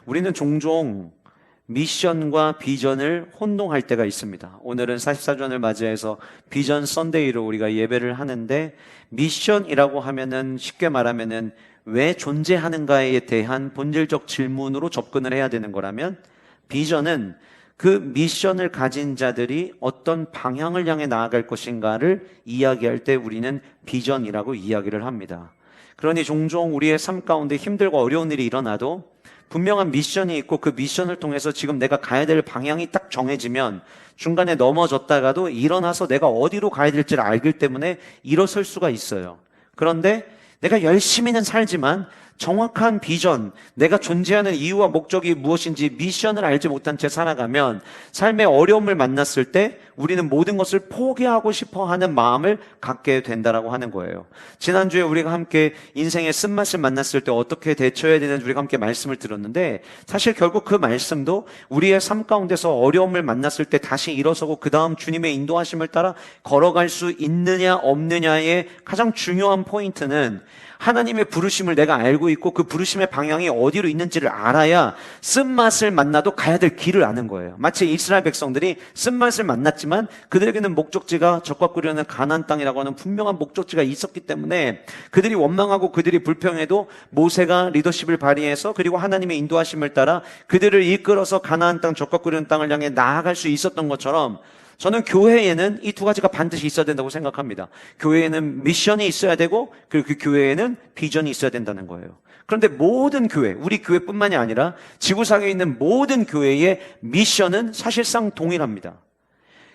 우리는 종종 미션과 비전을 혼동할 때가 있습니다. 오늘은 44주년을 맞이해서 비전 선데이로 우리가 예배를 하는데, 미션이라고 하면은 쉽게 말하면은 왜 존재하는가에 대한 본질적 질문으로 접근을 해야 되는 거라면, 비전은 그 미션을 가진 자들이 어떤 방향을 향해 나아갈 것인가를 이야기할 때 우리는 비전이라고 이야기를 합니다. 그러니 종종 우리의 삶 가운데 힘들고 어려운 일이 일어나도 분명한 미션이 있고, 그 미션을 통해서 지금 내가 가야 될 방향이 딱 정해지면 중간에 넘어졌다가도 일어나서 내가 어디로 가야 될지를 알기 때문에 일어설 수가 있어요. 그런데 내가 열심히는 살지만 정확한 비전, 내가 존재하는 이유와 목적이 무엇인지 미션을 알지 못한 채 살아가면 삶의 어려움을 만났을 때 우리는 모든 것을 포기하고 싶어 하는 마음을 갖게 된다라고 하는 거예요. 지난주에 우리가 함께 인생의 쓴맛을 만났을 때 어떻게 대처해야 되는지 우리가 함께 말씀을 들었는데, 사실 결국 그 말씀도 우리의 삶 가운데서 어려움을 만났을 때 다시 일어서고 그 다음 주님의 인도하심을 따라 걸어갈 수 있느냐 없느냐의 가장 중요한 포인트는, 하나님의 부르심을 내가 알고 있고 그 부르심의 방향이 어디로 있는지를 알아야 쓴맛을 만나도 가야 될 길을 아는 거예요. 마치 이스라엘 백성들이 쓴맛을 만났지만 그들에게는 목적지가 적과 꿀이라는 가나안 땅이라고 하는 분명한 목적지가 있었기 때문에 그들이 원망하고 그들이 불평해도 모세가 리더십을 발휘해서, 그리고 하나님의 인도하심을 따라 그들을 이끌어서 가나안 땅, 적과 꿀이라는 땅을 향해 나아갈 수 있었던 것처럼, 저는 교회에는 이 두 가지가 반드시 있어야 된다고 생각합니다. 교회에는 미션이 있어야 되고, 그리고 그 교회에는 비전이 있어야 된다는 거예요. 그런데 모든 교회, 우리 교회뿐만이 아니라 지구상에 있는 모든 교회의 미션은 사실상 동일합니다.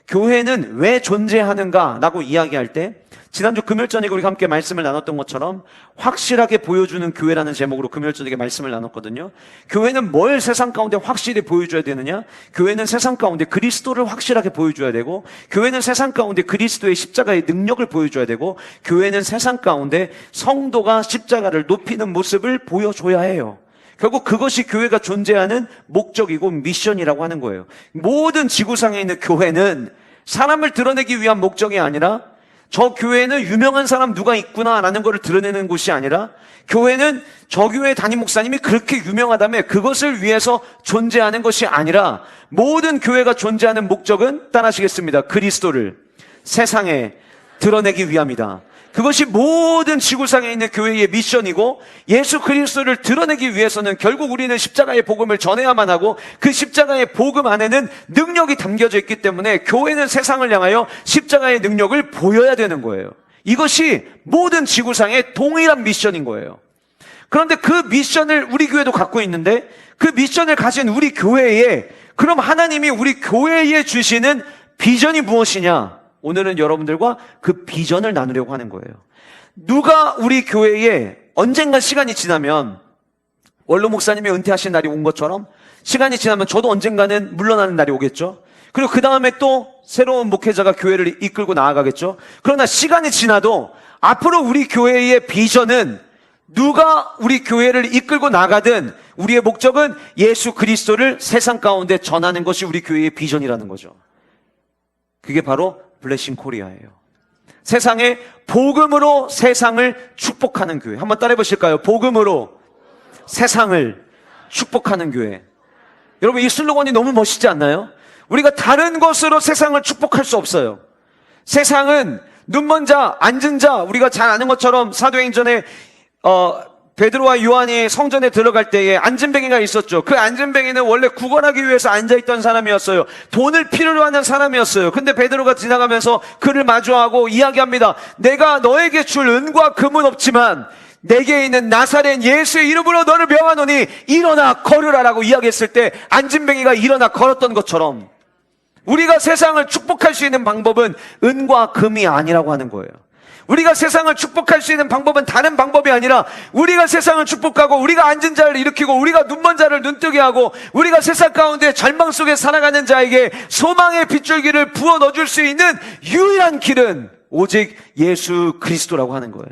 교회는 왜 존재하는가라고 이야기할 때, 지난주 금요일 저녁에 우리가 함께 말씀을 나눴던 것처럼 확실하게 보여주는 교회라는 제목으로 금요일 저녁에 말씀을 나눴거든요. 교회는 뭘 세상 가운데 확실히 보여줘야 되느냐? 교회는 세상 가운데 그리스도를 확실하게 보여줘야 되고, 교회는 세상 가운데 그리스도의 십자가의 능력을 보여줘야 되고, 교회는 세상 가운데 성도가 십자가를 높이는 모습을 보여줘야 해요. 결국 그것이 교회가 존재하는 목적이고 미션이라고 하는 거예요. 모든 지구상에 있는 교회는 사람을 드러내기 위한 목적이 아니라, 저 교회에는 유명한 사람 누가 있구나라는 것을 드러내는 곳이 아니라, 교회는 저 교회 담임 목사님이 그렇게 유명하다며 그것을 위해서 존재하는 것이 아니라, 모든 교회가 존재하는 목적은 따라하시겠습니다. 그리스도를 세상에 드러내기 위함이다. 그것이 모든 지구상에 있는 교회의 미션이고, 예수 그리스도를 드러내기 위해서는 결국 우리는 십자가의 복음을 전해야만 하고, 그 십자가의 복음 안에는 능력이 담겨져 있기 때문에 교회는 세상을 향하여 십자가의 능력을 보여야 되는 거예요. 이것이 모든 지구상의 동일한 미션인 거예요. 그런데 그 미션을 우리 교회도 갖고 있는데, 그 미션을 가진 우리 교회에, 그럼 하나님이 우리 교회에 주시는 비전이 무엇이냐? 오늘은 여러분들과 그 비전을 나누려고 하는 거예요. 누가 우리 교회에 언젠가 시간이 지나면, 원로 목사님이 은퇴하신 날이 온 것처럼 시간이 지나면 저도 언젠가는 물러나는 날이 오겠죠. 그리고 그 다음에 또 새로운 목회자가 교회를 이끌고 나아가겠죠. 그러나 시간이 지나도 앞으로 우리 교회의 비전은, 누가 우리 교회를 이끌고 나가든 우리의 목적은 예수 그리스도를 세상 가운데 전하는 것이 우리 교회의 비전이라는 거죠. 그게 바로 블레싱 코리아예요. 세상에 복음으로 세상을 축복하는 교회. 한번 따라해 보실까요? 복음으로 세상을 축복하는 교회. 여러분, 이 슬로건이 너무 멋있지 않나요? 우리가 다른 것으로 세상을 축복할 수 없어요. 세상은 눈먼 자, 앉은 자, 우리가 잘 아는 것처럼 사도행전에 베드로와 요한이 성전에 들어갈 때에 안진뱅이가 있었죠. 그 안진뱅이는 원래 구걸하기 위해서 앉아있던 사람이었어요. 돈을 필요로 하는 사람이었어요. 근데 베드로가 지나가면서 그를 마주하고 이야기합니다. 내가 너에게 줄 은과 금은 없지만 내게 있는 나사렛 예수의 이름으로 너를 명하노니 일어나 걸으라라고 이야기했을 때 안진뱅이가 일어나 걸었던 것처럼, 우리가 세상을 축복할 수 있는 방법은 은과 금이 아니라고 하는 거예요. 우리가 세상을 축복할 수 있는 방법은 다른 방법이 아니라, 우리가 세상을 축복하고, 우리가 앉은 자를 일으키고, 우리가 눈먼 자를 눈뜨게 하고, 우리가 세상 가운데 절망 속에 살아가는 자에게 소망의 빗줄기를 부어 넣어줄 수 있는 유일한 길은 오직 예수 그리스도라고 하는 거예요.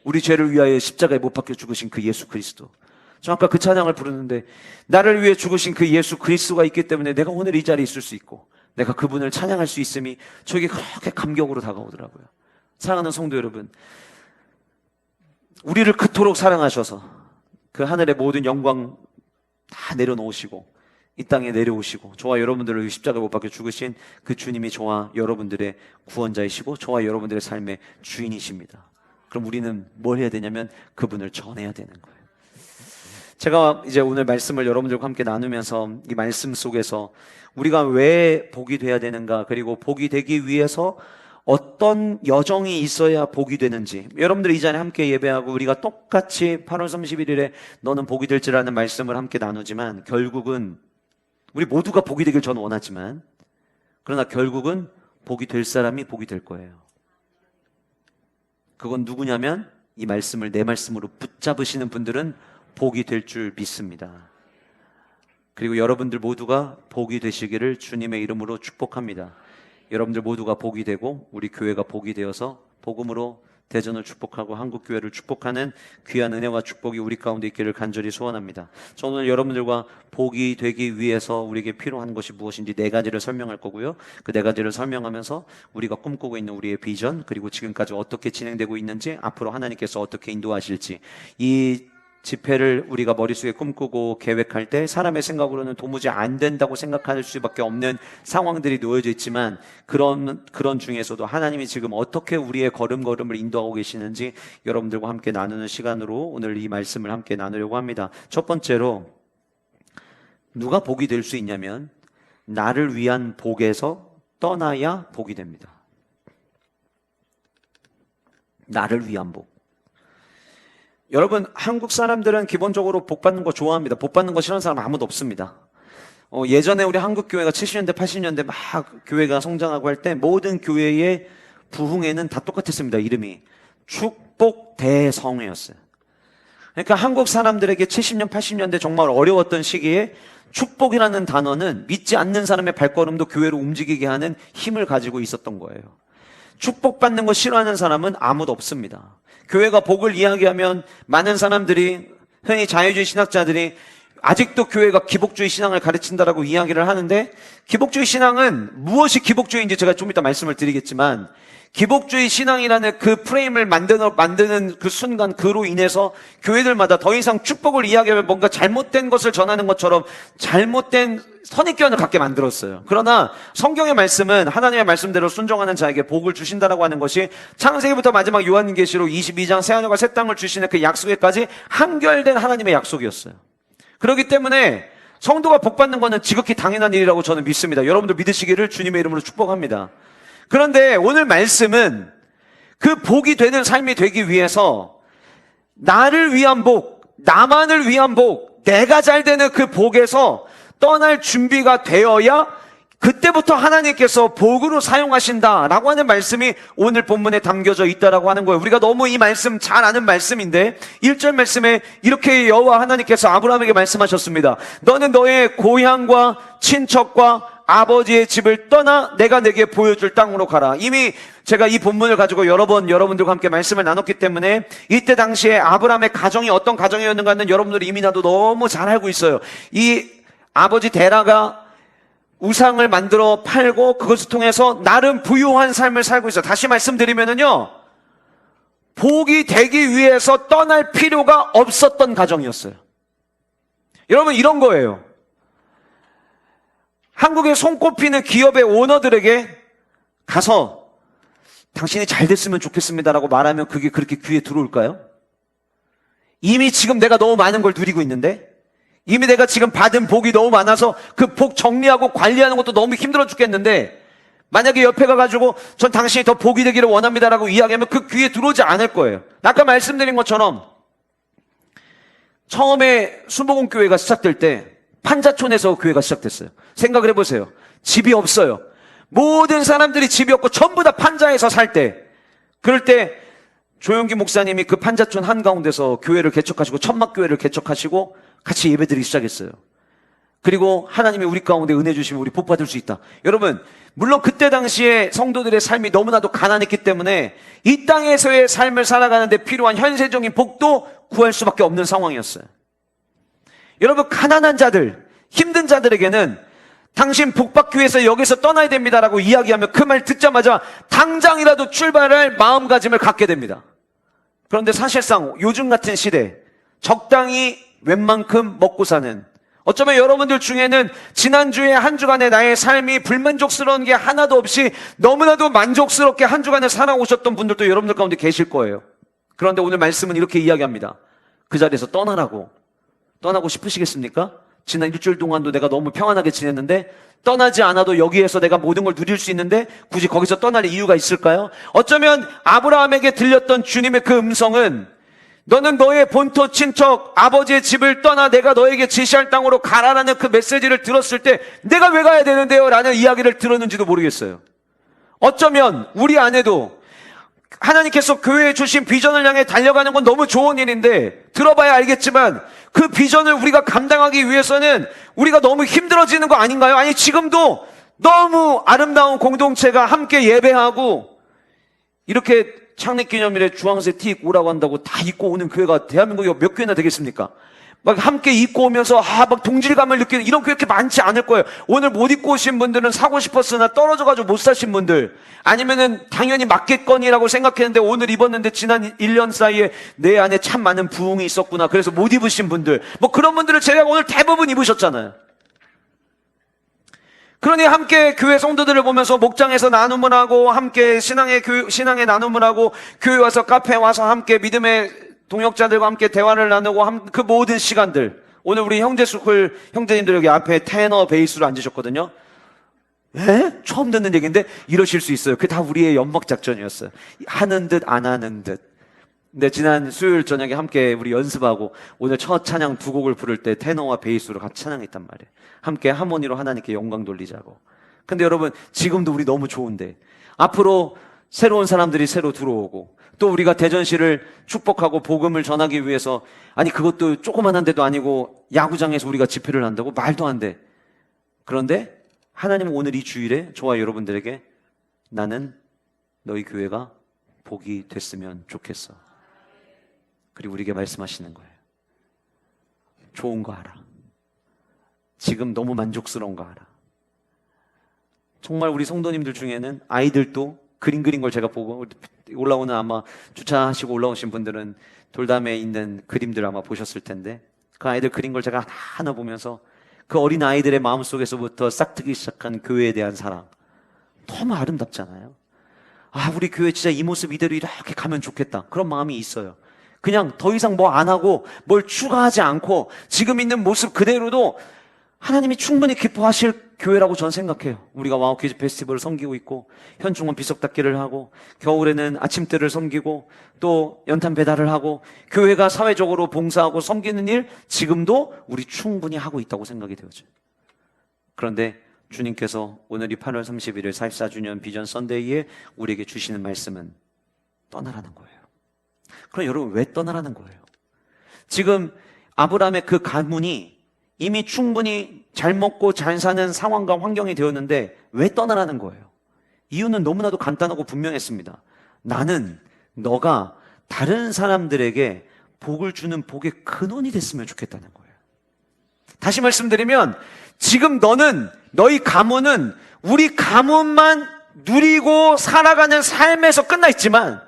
우리 죄를 위하여 십자가에 못 박혀 죽으신 그 예수 그리스도. 저 아까 그 찬양을 부르는데, 나를 위해 죽으신 그 예수 그리스도가 있기 때문에 내가 오늘 이 자리에 있을 수 있고, 내가 그분을 찬양할 수 있음이 저에게 그렇게 감격으로 다가오더라고요. 사랑하는 성도 여러분, 우리를 그토록 사랑하셔서 그 하늘의 모든 영광 다 내려놓으시고 이 땅에 내려오시고 저와 여러분들을 위해 십자가 못 박혀 죽으신 그 주님이 저와 여러분들의 구원자이시고 저와 여러분들의 삶의 주인이십니다. 그럼 우리는 뭘 해야 되냐면 그분을 전해야 되는 거예요. 제가 이제 오늘 말씀을 여러분들과 함께 나누면서 이 말씀 속에서 우리가 왜 복이 돼야 되는가, 그리고 복이 되기 위해서 어떤 여정이 있어야 복이 되는지, 여러분들 이 자리에 함께 예배하고 우리가 똑같이 8월 31일에 너는 복이 될지라는 말씀을 함께 나누지만 결국은 우리 모두가 복이 되길 저는 원하지만, 그러나 결국은 복이 될 사람이 복이 될 거예요. 그건 누구냐면 이 말씀을 내 말씀으로 붙잡으시는 분들은 복이 될 줄 믿습니다. 그리고 여러분들 모두가 복이 되시기를 주님의 이름으로 축복합니다. 여러분들 모두가 복이 되고 우리 교회가 복이 되어서 복음으로 대전을 축복하고 한국교회를 축복하는 귀한 은혜와 축복이 우리 가운데 있기를 간절히 소원합니다. 저는 오늘 여러분들과 복이 되기 위해서 우리에게 필요한 것이 무엇인지 네 가지를 설명할 거고요. 그 네 가지를 설명하면서 우리가 꿈꾸고 있는 우리의 비전, 그리고 지금까지 어떻게 진행되고 있는지, 앞으로 하나님께서 어떻게 인도하실지, 이 집회를 우리가 머릿속에 꿈꾸고 계획할 때 사람의 생각으로는 도무지 안 된다고 생각할 수밖에 없는 상황들이 놓여져 있지만 그런 중에서도 하나님이 지금 어떻게 우리의 걸음걸음을 인도하고 계시는지 여러분들과 함께 나누는 시간으로 오늘 이 말씀을 함께 나누려고 합니다. 첫 번째로 누가 복이 될 수 있냐면 나를 위한 복에서 떠나야 복이 됩니다. 나를 위한 복. 여러분, 한국 사람들은 기본적으로 복 받는 거 좋아합니다. 복 받는 거 싫어하는 사람 아무도 없습니다. 예전에 우리 한국 교회가 70년대, 80년대 막 교회가 성장하고 할 때 모든 교회의 부흥회는 다 똑같았습니다. 이름이 축복 대성회였어요. 그러니까 한국 사람들에게 70년, 80년대 정말 어려웠던 시기에 축복이라는 단어는 믿지 않는 사람의 발걸음도 교회로 움직이게 하는 힘을 가지고 있었던 거예요. 축복받는 거 싫어하는 사람은 아무도 없습니다. 교회가 복을 이야기하면 많은 사람들이, 흔히 자유주의 신학자들이 아직도 교회가 기복주의 신앙을 가르친다라고 이야기를 하는데, 기복주의 신앙은 무엇이 기복주의인지 제가 좀 이따 말씀을 드리겠지만, 기복주의 신앙이라는 그 프레임을 만드는 그 순간, 그로 인해서 교회들마다 더 이상 축복을 이야기하면 뭔가 잘못된 것을 전하는 것처럼 잘못된 선입견을 갖게 만들었어요. 그러나 성경의 말씀은 하나님의 말씀대로 순종하는 자에게 복을 주신다라고 하는 것이 창세기부터 마지막 요한계시록 22장 새 하늘과 새 땅을 주시는 그 약속에까지 한결된 하나님의 약속이었어요. 그렇기 때문에 성도가 복받는 것은 지극히 당연한 일이라고 저는 믿습니다. 여러분들 믿으시기를 주님의 이름으로 축복합니다. 그런데 오늘 말씀은 그 복이 되는 삶이 되기 위해서 나를 위한 복, 나만을 위한 복, 내가 잘 되는 그 복에서 떠날 준비가 되어야 그때부터 하나님께서 복으로 사용하신다라고 하는 말씀이 오늘 본문에 담겨져 있다라고 하는 거예요. 우리가 너무 이 말씀 잘 아는 말씀인데 1절 말씀에 이렇게 여호와 하나님께서 아브라함에게 말씀하셨습니다. 너는 너의 고향과 친척과 아버지의 집을 떠나 내가 내게 보여줄 땅으로 가라. 이미 제가 이 본문을 가지고 여러 번 여러분들과 함께 말씀을 나눴기 때문에 이때 당시에 아브라함의 가정이 어떤 가정이었는가는 여러분들이 이미 나도 너무 잘 알고 있어요. 이 아버지 데라가 우상을 만들어 팔고 그것을 통해서 나름 부유한 삶을 살고 있어요. 다시 말씀드리면은요, 복이 되기 위해서 떠날 필요가 없었던 가정이었어요. 여러분, 이런 거예요. 한국에 손꼽히는 기업의 오너들에게 가서 당신이 잘 됐으면 좋겠습니다라고 말하면 그게 그렇게 귀에 들어올까요? 이미 지금 내가 너무 많은 걸 누리고 있는데, 이미 내가 지금 받은 복이 너무 많아서 그 복 정리하고 관리하는 것도 너무 힘들어 죽겠는데, 만약에 옆에 가가지고 전 당신이 더 복이 되기를 원합니다라고 이야기하면 그 귀에 들어오지 않을 거예요. 아까 말씀드린 것처럼 처음에 순복음교회가 시작될 때 판자촌에서 교회가 시작됐어요. 생각을 해보세요. 집이 없어요. 모든 사람들이 집이 없고 전부 다 판자에서 살 때, 그럴 때 조용기 목사님이 그 판자촌 한가운데서 교회를 개척하시고 천막교회를 개척하시고 같이 예배드리기 시작했어요. 그리고 하나님이 우리 가운데 은혜 주시면 우리 복 받을 수 있다. 여러분, 물론 그때 당시에 성도들의 삶이 너무나도 가난했기 때문에 이 땅에서의 삶을 살아가는데 필요한 현세적인 복도 구할 수밖에 없는 상황이었어요. 여러분, 가난한 자들, 힘든 자들에게는 당신 복 받기 위해서 여기서 떠나야 됩니다라고 이야기하면 그 말 듣자마자 당장이라도 출발할 마음가짐을 갖게 됩니다. 그런데 사실상 요즘 같은 시대, 적당히 웬만큼 먹고 사는, 어쩌면 여러분들 중에는 지난주에 한 주간의 나의 삶이 불만족스러운 게 하나도 없이 너무나도 만족스럽게 한 주간을 살아오셨던 분들도 여러분들 가운데 계실 거예요. 그런데 오늘 말씀은 이렇게 이야기합니다. 그 자리에서 떠나라고. 떠나고 싶으시겠습니까? 지난 일주일 동안도 내가 너무 평안하게 지냈는데 떠나지 않아도 여기에서 내가 모든 걸 누릴 수 있는데 굳이 거기서 떠날 이유가 있을까요? 어쩌면 아브라함에게 들렸던 주님의 그 음성은 너는 너의 본토 친척 아버지의 집을 떠나 내가 너에게 지시할 땅으로 가라라는 그 메시지를 들었을 때 내가 왜 가야 되는데요? 라는 이야기를 들었는지도 모르겠어요. 어쩌면 우리 안에도 하나님께서 교회에 주신 비전을 향해 달려가는 건 너무 좋은 일인데 들어봐야 알겠지만 그 비전을 우리가 감당하기 위해서는 우리가 너무 힘들어지는 거 아닌가요? 아니 지금도 너무 아름다운 공동체가 함께 예배하고 이렇게 창립기념일에 주황색 티 입고 오라고 한다고 다 입고 오는 교회가 대한민국에 몇 교회나 되겠습니까? 막 함께 입고 오면서 막 동질감을 느끼는 이런 교회 그렇게 많지 않을 거예요. 오늘 못 입고 오신 분들은 사고 싶었으나 떨어져가지고 못 사신 분들, 아니면은 당연히 맞겠거니라고 생각했는데 오늘 입었는데 지난 1년 사이에 내 안에 참 많은 부흥이 있었구나 그래서 못 입으신 분들, 뭐 그런 분들을 제외하고 오늘 대부분 입으셨잖아요. 그러니 함께 교회 성도들을 보면서 목장에서 나눔을 하고 함께 신앙의 나눔을 하고 교회 와서 카페 와서 함께 믿음의 동역자들과 함께 대화를 나누고 그 모든 시간들, 오늘 우리 형제스쿨 형제님들 여기 앞에 테너 베이스로 앉으셨거든요. 에? 처음 듣는 얘기인데 이러실 수 있어요. 그게 다 우리의 연막 작전이었어요. 하는 듯 안 하는 듯. 근데 지난 수요일 저녁에 함께 우리 연습하고 오늘 첫 찬양 두 곡을 부를 때 테너와 베이스로 같이 찬양했단 말이에요. 함께 하모니로 하나님께 영광 돌리자고. 근데 여러분 지금도 우리 너무 좋은데 앞으로 새로운 사람들이 새로 들어오고 또 우리가 대전시를 축복하고 복음을 전하기 위해서, 아니 그것도 조그만한 데도 아니고 야구장에서 우리가 집회를 한다고? 말도 안 돼. 그런데 하나님은 오늘 이 주일에 저와 여러분들에게 나는 너희 교회가 복이 됐으면 좋겠어. 그리고 우리에게 말씀하시는 거예요. 좋은 거 알아. 지금 너무 만족스러운 거 알아. 정말 우리 성도님들 중에는 아이들도 그림 그린 걸 제가 보고, 올라오는 아마 주차하시고 올라오신 분들은 돌담에 있는 그림들 아마 보셨을 텐데 그 아이들 그린 걸 제가 하나 보면서 그 어린 아이들의 마음속에서부터 싹트기 시작한 교회에 대한 사랑, 너무 아름답잖아요. 아, 우리 교회 진짜 이 모습 이대로 이렇게 가면 좋겠다, 그런 마음이 있어요. 그냥 더 이상 뭐 안 하고 뭘 추가하지 않고 지금 있는 모습 그대로도 하나님이 충분히 기뻐하실 교회라고 저는 생각해요. 우리가 와우 퀴즈 페스티벌을 섬기고 있고 현충원 비석 닦기를 하고 겨울에는 아침때를 섬기고 또 연탄 배달을 하고 교회가 사회적으로 봉사하고 섬기는 일 지금도 우리 충분히 하고 있다고 생각이 되어져요. 그런데 주님께서 오늘 이 8월 31일 44주년 비전 선데이에 우리에게 주시는 말씀은 떠나라는 거예요. 그럼 여러분 왜 떠나라는 거예요? 지금 아브라함의 그 가문이 이미 충분히 잘 먹고 잘 사는 상황과 환경이 되었는데 왜 떠나라는 거예요? 이유는 너무나도 간단하고 분명했습니다. 나는 너가 다른 사람들에게 복을 주는 복의 근원이 됐으면 좋겠다는 거예요. 다시 말씀드리면 지금 너희 가문은 우리 가문만 누리고 살아가는 삶에서 끝나 있지만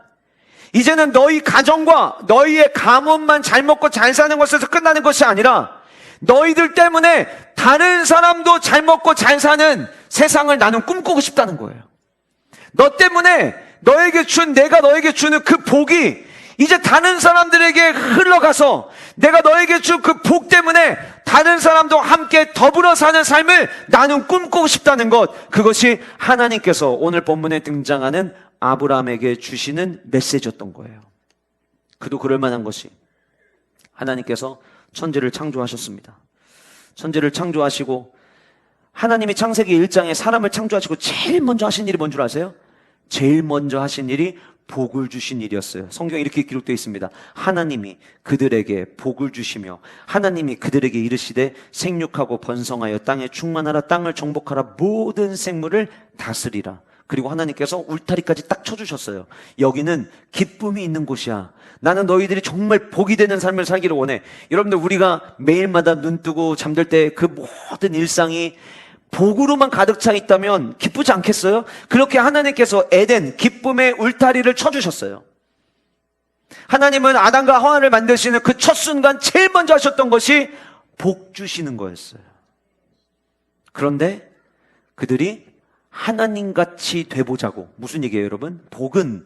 이제는 너희 가정과 너희의 가문만 잘 먹고 잘 사는 것에서 끝나는 것이 아니라 너희들 때문에 다른 사람도 잘 먹고 잘 사는 세상을 나는 꿈꾸고 싶다는 거예요. 너 때문에 내가 너에게 주는 그 복이 이제 다른 사람들에게 흘러가서 내가 너에게 준 그 복 때문에 다른 사람도 함께 더불어 사는 삶을 나는 꿈꾸고 싶다는 것, 그것이 하나님께서 오늘 본문에 등장하는 아브라함에게 주시는 메시지였던 거예요. 그도 그럴 만한 것이 하나님께서 천지를 창조하셨습니다. 천지를 창조하시고 하나님이 창세기 1장에 사람을 창조하시고 제일 먼저 하신 일이 뭔 줄 아세요? 제일 먼저 하신 일이 복을 주신 일이었어요. 성경에 이렇게 기록되어 있습니다. 하나님이 그들에게 복을 주시며 하나님이 그들에게 이르시되 생육하고 번성하여 땅에 충만하라, 땅을 정복하라, 모든 생물을 다스리라. 그리고 하나님께서 울타리까지 딱 쳐주셨어요. 여기는 기쁨이 있는 곳이야. 나는 너희들이 정말 복이 되는 삶을 살기를 원해. 여러분들, 우리가 매일마다 눈 뜨고 잠들 때 그 모든 일상이 복으로만 가득 차 있다면 기쁘지 않겠어요? 그렇게 하나님께서 에덴, 기쁨의 울타리를 쳐주셨어요. 하나님은 아담과 하와를 만드시는 그 첫 순간 제일 먼저 하셨던 것이 복 주시는 거였어요. 그런데 그들이 하나님같이 돼보자고. 무슨 얘기예요, 여러분? 복은,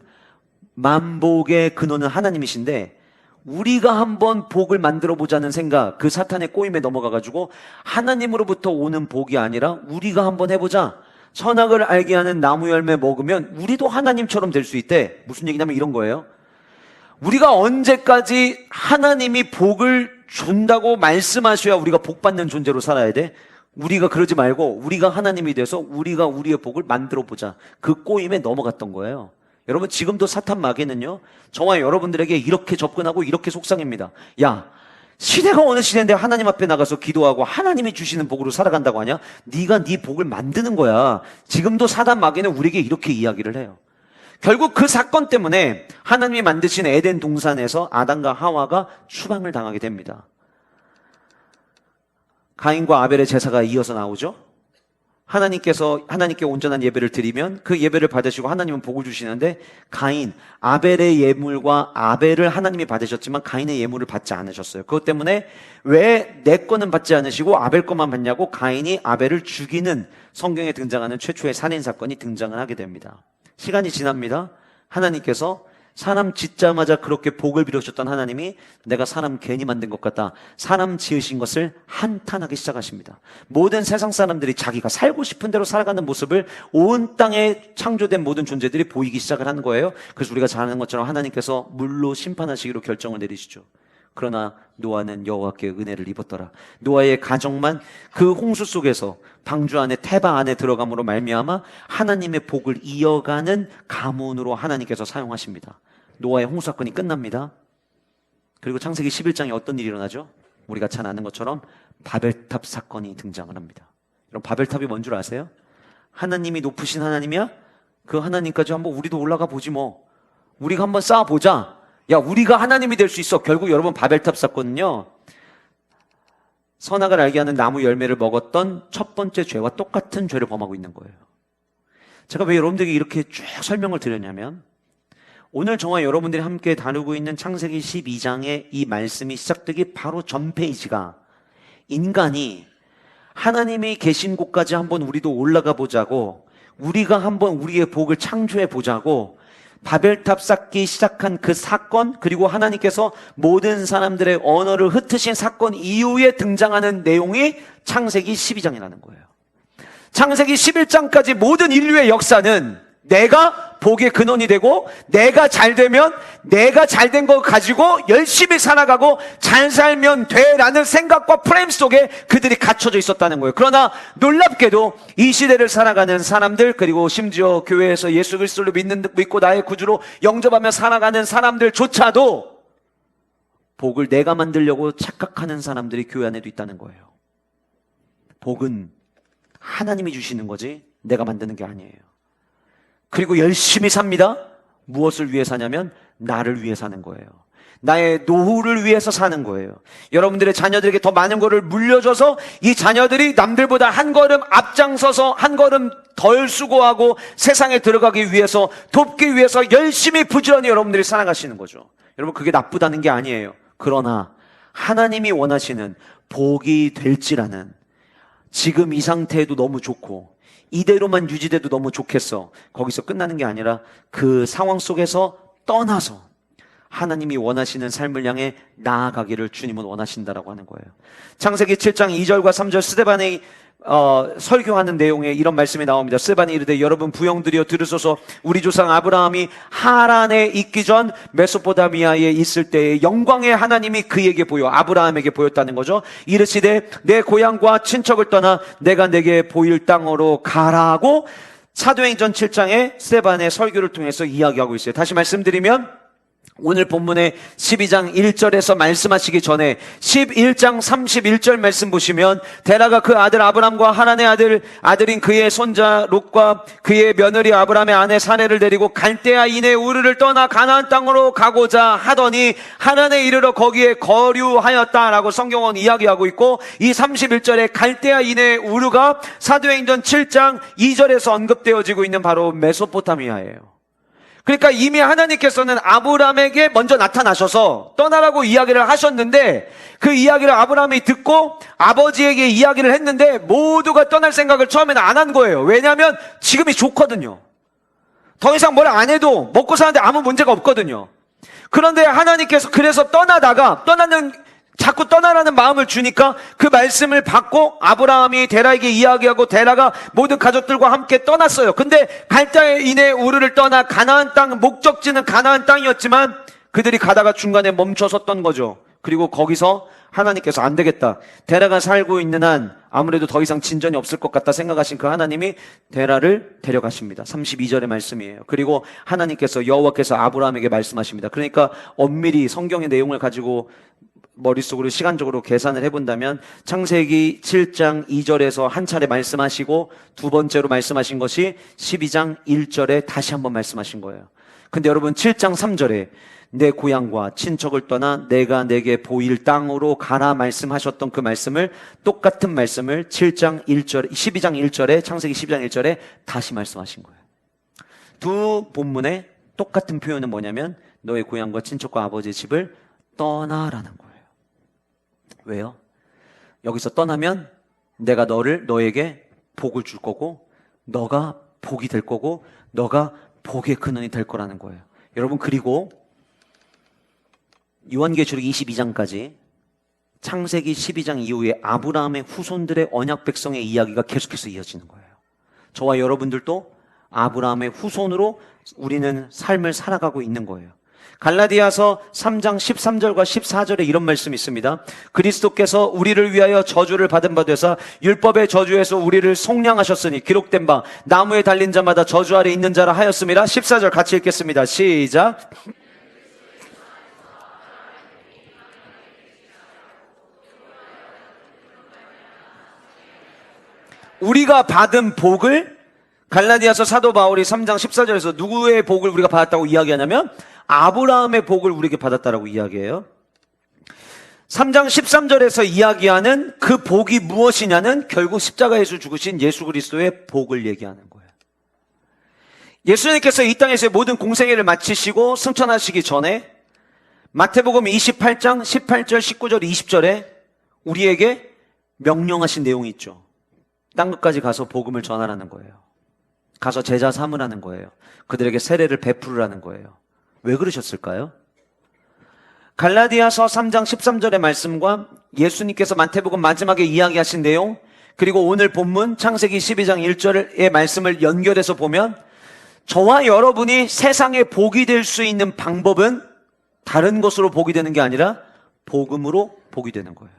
만복의 근원은 하나님이신데 우리가 한번 복을 만들어 보자는 생각, 그 사탄의 꼬임에 넘어가가지고 하나님으로부터 오는 복이 아니라 우리가 한번 해보자. 선악을 알게 하는 나무 열매 먹으면 우리도 하나님처럼 될 수 있대. 무슨 얘기냐면 이런 거예요. 우리가 언제까지 하나님이 복을 준다고 말씀하셔야 우리가 복 받는 존재로 살아야 돼? 우리가 그러지 말고 우리가 하나님이 돼서 우리가 우리의 복을 만들어 보자. 그 꼬임에 넘어갔던 거예요. 여러분, 지금도 사탄 마귀는요, 저와 여러분들에게 이렇게 접근하고 이렇게 속상입니다. 야, 시대가 어느 시대인데 하나님 앞에 나가서 기도하고 하나님이 주시는 복으로 살아간다고 하냐? 네가 네 복을 만드는 거야. 지금도 사탄 마귀는 우리에게 이렇게 이야기를 해요. 결국 그 사건 때문에 하나님이 만드신 에덴 동산에서 아담과 하와가 추방을 당하게 됩니다. 가인과 아벨의 제사가 이어서 나오죠. 하나님께 온전한 예배를 드리면 그 예배를 받으시고 하나님은 복을 주시는데, 가인, 아벨의 예물과 아벨을 하나님이 받으셨지만 가인의 예물을 받지 않으셨어요. 그것 때문에 왜 내 거는 받지 않으시고 아벨 것만 받냐고 가인이 아벨을 죽이는, 성경에 등장하는 최초의 살인 사건이 등장을 하게 됩니다. 시간이 지납니다. 하나님께서 사람 짓자마자 그렇게 복을 빌어주셨던 하나님이 내가 사람 괜히 만든 것 같다, 사람 지으신 것을 한탄하기 시작하십니다. 모든 세상 사람들이 자기가 살고 싶은 대로 살아가는 모습을 온 땅에 창조된 모든 존재들이 보이기 시작을 하는 거예요. 그래서 우리가 잘 아는 것처럼 하나님께서 물로 심판하시기로 결정을 내리시죠. 그러나 노아는 여호와께 은혜를 입었더라. 노아의 가정만 그 홍수 속에서 방주 안에, 태바 안에 들어감으로 말미암아 하나님의 복을 이어가는 가문으로 하나님께서 사용하십니다. 노아의 홍수 사건이 끝납니다. 그리고 창세기 11장에 어떤 일이 일어나죠? 우리가 잘 아는 것처럼 바벨탑 사건이 등장을 합니다. 여러분, 바벨탑이 뭔 줄 아세요? 하나님이 높으신 하나님이야? 그 하나님까지 한번 우리도 올라가 보지 뭐. 우리가 한번 쌓아보자. 야, 우리가 하나님이 될 수 있어. 결국 여러분, 바벨탑 사건은요, 선악을 알게 하는 나무 열매를 먹었던 첫 번째 죄와 똑같은 죄를 범하고 있는 거예요. 제가 왜 여러분들에게 이렇게 쭉 설명을 드렸냐면, 오늘 저와 여러분들이 함께 다루고 있는 창세기 12장의 이 말씀이 시작되기 바로 전 페이지가, 인간이 하나님이 계신 곳까지 한번 우리도 올라가 보자고, 우리가 한번 우리의 복을 창조해 보자고 바벨탑 쌓기 시작한 그 사건, 그리고 하나님께서 모든 사람들의 언어를 흩으신 사건 이후에 등장하는 내용이 창세기 12장이라는 거예요. 창세기 11장까지 모든 인류의 역사는 내가 복의 근원이 되고, 내가 잘 되면 내가 잘된 거 가지고 열심히 살아가고 잘 살면 돼라는 생각과 프레임 속에 그들이 갇혀져 있었다는 거예요. 그러나 놀랍게도 이 시대를 살아가는 사람들, 그리고 심지어 교회에서 예수 그리스도를 믿고 나의 구주로 영접하며 살아가는 사람들조차도 복을 내가 만들려고 착각하는 사람들이 교회 안에도 있다는 거예요. 복은 하나님이 주시는 거지 내가 만드는 게 아니에요. 그리고 열심히 삽니다. 무엇을 위해 사냐면 나를 위해 사는 거예요. 나의 노후를 위해서 사는 거예요. 여러분들의 자녀들에게 더 많은 거를 물려줘서 이 자녀들이 남들보다 한 걸음 앞장서서 한 걸음 덜 수고하고 세상에 들어가기 위해서, 돕기 위해서 열심히 부지런히 여러분들이 살아가시는 거죠. 여러분, 그게 나쁘다는 게 아니에요. 그러나 하나님이 원하시는 복이 될지라는, 지금 이 상태에도 너무 좋고 이대로만 유지돼도 너무 좋겠어, 거기서 끝나는 게 아니라 그 상황 속에서 떠나서 하나님이 원하시는 삶을 향해 나아가기를 주님은 원하신다라고 하는 거예요. 창세기 7장 2절과 3절 스데반이 설교하는 내용에 이런 말씀이 나옵니다. 스데반이 이르되 여러분 부형들이여 들으소서. 우리 조상 아브라함이 하란에 있기 전 메소포타미아에 있을 때의 영광의 하나님이 그에게 보여, 아브라함에게 보였다는 거죠. 이르시되 내 고향과 친척을 떠나 내가 내게 보일 땅으로 가라고 사도행전 7장에 스데반의 설교를 통해서 이야기하고 있어요. 다시 말씀드리면 오늘 본문의 12장 1절에서 말씀하시기 전에 11장 31절 말씀 보시면, 데라가 그 아들 아브람과 하란의 아들인 그의 손자 롯과 그의 며느리 아브람의 아내 사레를 데리고 갈대아 이네 우르를 떠나 가나안 땅으로 가고자 하더니 하란에 이르러 거기에 거류하였다라고 성경은 이야기하고 있고, 이 31절에 갈대아 이네 우르가 사도행전 7장 2절에서 언급되어지고 있는 바로 메소포타미아예요. 그러니까 이미 하나님께서는 아브라함에게 먼저 나타나셔서 떠나라고 이야기를 하셨는데, 그 이야기를 아브라함이 듣고 아버지에게 이야기를 했는데 모두가 떠날 생각을 처음에는 안 한 거예요. 왜냐하면 지금이 좋거든요. 더 이상 뭘 안 해도 먹고 사는데 아무 문제가 없거든요. 그런데 하나님께서 그래서 자꾸 떠나라는 마음을 주니까 그 말씀을 받고 아브라함이 데라에게 이야기하고 데라가 모든 가족들과 함께 떠났어요. 근데 갈대인의 우르를 떠나 가나안 땅, 목적지는 가나안 땅이었지만 그들이 가다가 중간에 멈춰섰던 거죠. 그리고 거기서 하나님께서 안 되겠다, 데라가 살고 있는 한 아무래도 더 이상 진전이 없을 것 같다 생각하신 그 하나님이 데라를 데려가십니다. 32절의 말씀이에요. 그리고 하나님께서, 여호와께서 아브라함에게 말씀하십니다. 그러니까 엄밀히 성경의 내용을 가지고 머릿속으로 시간적으로 계산을 해본다면 창세기 7장 2절에서 한 차례 말씀하시고 두 번째로 말씀하신 것이 12장 1절에 다시 한번 말씀하신 거예요. 근데 여러분 7장 3절에 내 고향과 친척을 떠나 내가 내게 보일 땅으로 가라 말씀하셨던 그 말씀을, 똑같은 말씀을 7장 1절, 12장 1절에, 창세기 12장 1절에 다시 말씀하신 거예요. 두 본문의 똑같은 표현은 뭐냐면 너의 고향과 친척과 아버지의 집을 떠나라는 거예요. 왜요? 여기서 떠나면 내가 너에게 복을 줄 거고, 너가 복이 될 거고, 너가 복의 근원이 될 거라는 거예요. 여러분, 그리고 요한계시록 22장까지 창세기 12장 이후에 아브라함의 후손들의 언약 백성의 이야기가 계속해서 이어지는 거예요. 저와 여러분들도 아브라함의 후손으로 우리는 삶을 살아가고 있는 거예요. 갈라디아서 3장 13절과 14절에 이런 말씀이 있습니다. 그리스도께서 우리를 위하여 저주를 받은 바 되사 율법의 저주에서 우리를 속량하셨으니 기록된 바 나무에 달린 자마다 저주 아래 있는 자라 하였습니다. 14절 같이 읽겠습니다. 시작. 우리가 받은 복을, 갈라디아서 사도 바울이 3장 14절에서 누구의 복을 우리가 받았다고 이야기하냐면 아브라함의 복을 우리에게 받았다라고 이야기해요. 3장 13절에서 이야기하는 그 복이 무엇이냐는 결국 십자가에서 죽으신 예수 그리스도의 복을 얘기하는 거예요. 예수님께서 이 땅에서의 모든 공생애를 마치시고 승천하시기 전에 마태복음 28장 18절, 19절, 20절에 우리에게 명령하신 내용이 있죠. 땅 끝까지 가서 복음을 전하라는 거예요. 가서 제자 삼으라는 거예요. 그들에게 세례를 베푸르라는 거예요. 왜 그러셨을까요? 갈라디아서 3장 13절의 말씀과 예수님께서 마태복음 마지막에 이야기하신 내용, 그리고 오늘 본문 창세기 12장 1절의 말씀을 연결해서 보면 저와 여러분이 세상에 복이 될 수 있는 방법은 다른 것으로 복이 되는 게 아니라 복음으로 복이 되는 거예요.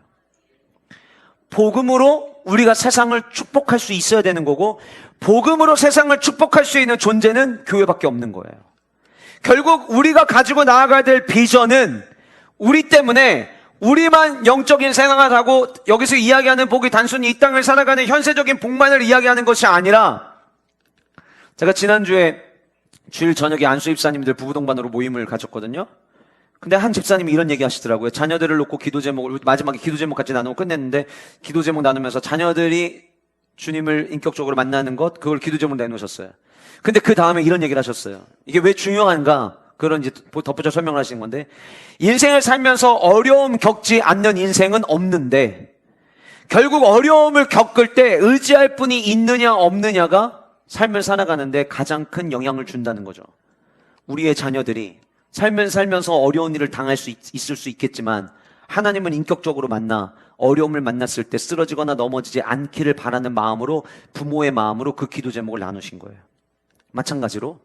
복음으로 우리가 세상을 축복할 수 있어야 되는 거고, 복음으로 세상을 축복할 수 있는 존재는 교회밖에 없는 거예요. 결국 우리가 가지고 나아가야 될 비전은 우리 때문에 우리만 영적인 생활을 하고 여기서 이야기하는 복이 단순히 이 땅을 살아가는 현세적인 복만을 이야기하는 것이 아니라, 제가 지난주에 주일 저녁에 안수 집사님들 부부동반으로 모임을 가졌거든요. 근데 한 집사님이 이런 얘기 하시더라고요. 자녀들을 놓고 기도 제목을, 마지막에 기도 제목 같이 나누고 끝냈는데 기도 제목 나누면서 자녀들이 주님을 인격적으로 만나는 것, 그걸 기도 제목으로 내놓으셨어요. 근데 그 다음에 이런 얘기를 하셨어요. 이게 왜 중요한가? 그런 이제 덧붙여 설명을 하시는 건데, 인생을 살면서 어려움 겪지 않는 인생은 없는데 결국 어려움을 겪을 때 의지할 분이 있느냐 없느냐가 삶을 살아가는데 가장 큰 영향을 준다는 거죠. 우리의 자녀들이 삶을 살면서 어려운 일을 당할 수 있을 수 있겠지만 하나님은 인격적으로 만나 어려움을 만났을 때 쓰러지거나 넘어지지 않기를 바라는 마음으로, 부모의 마음으로 그 기도 제목을 나누신 거예요. 마찬가지로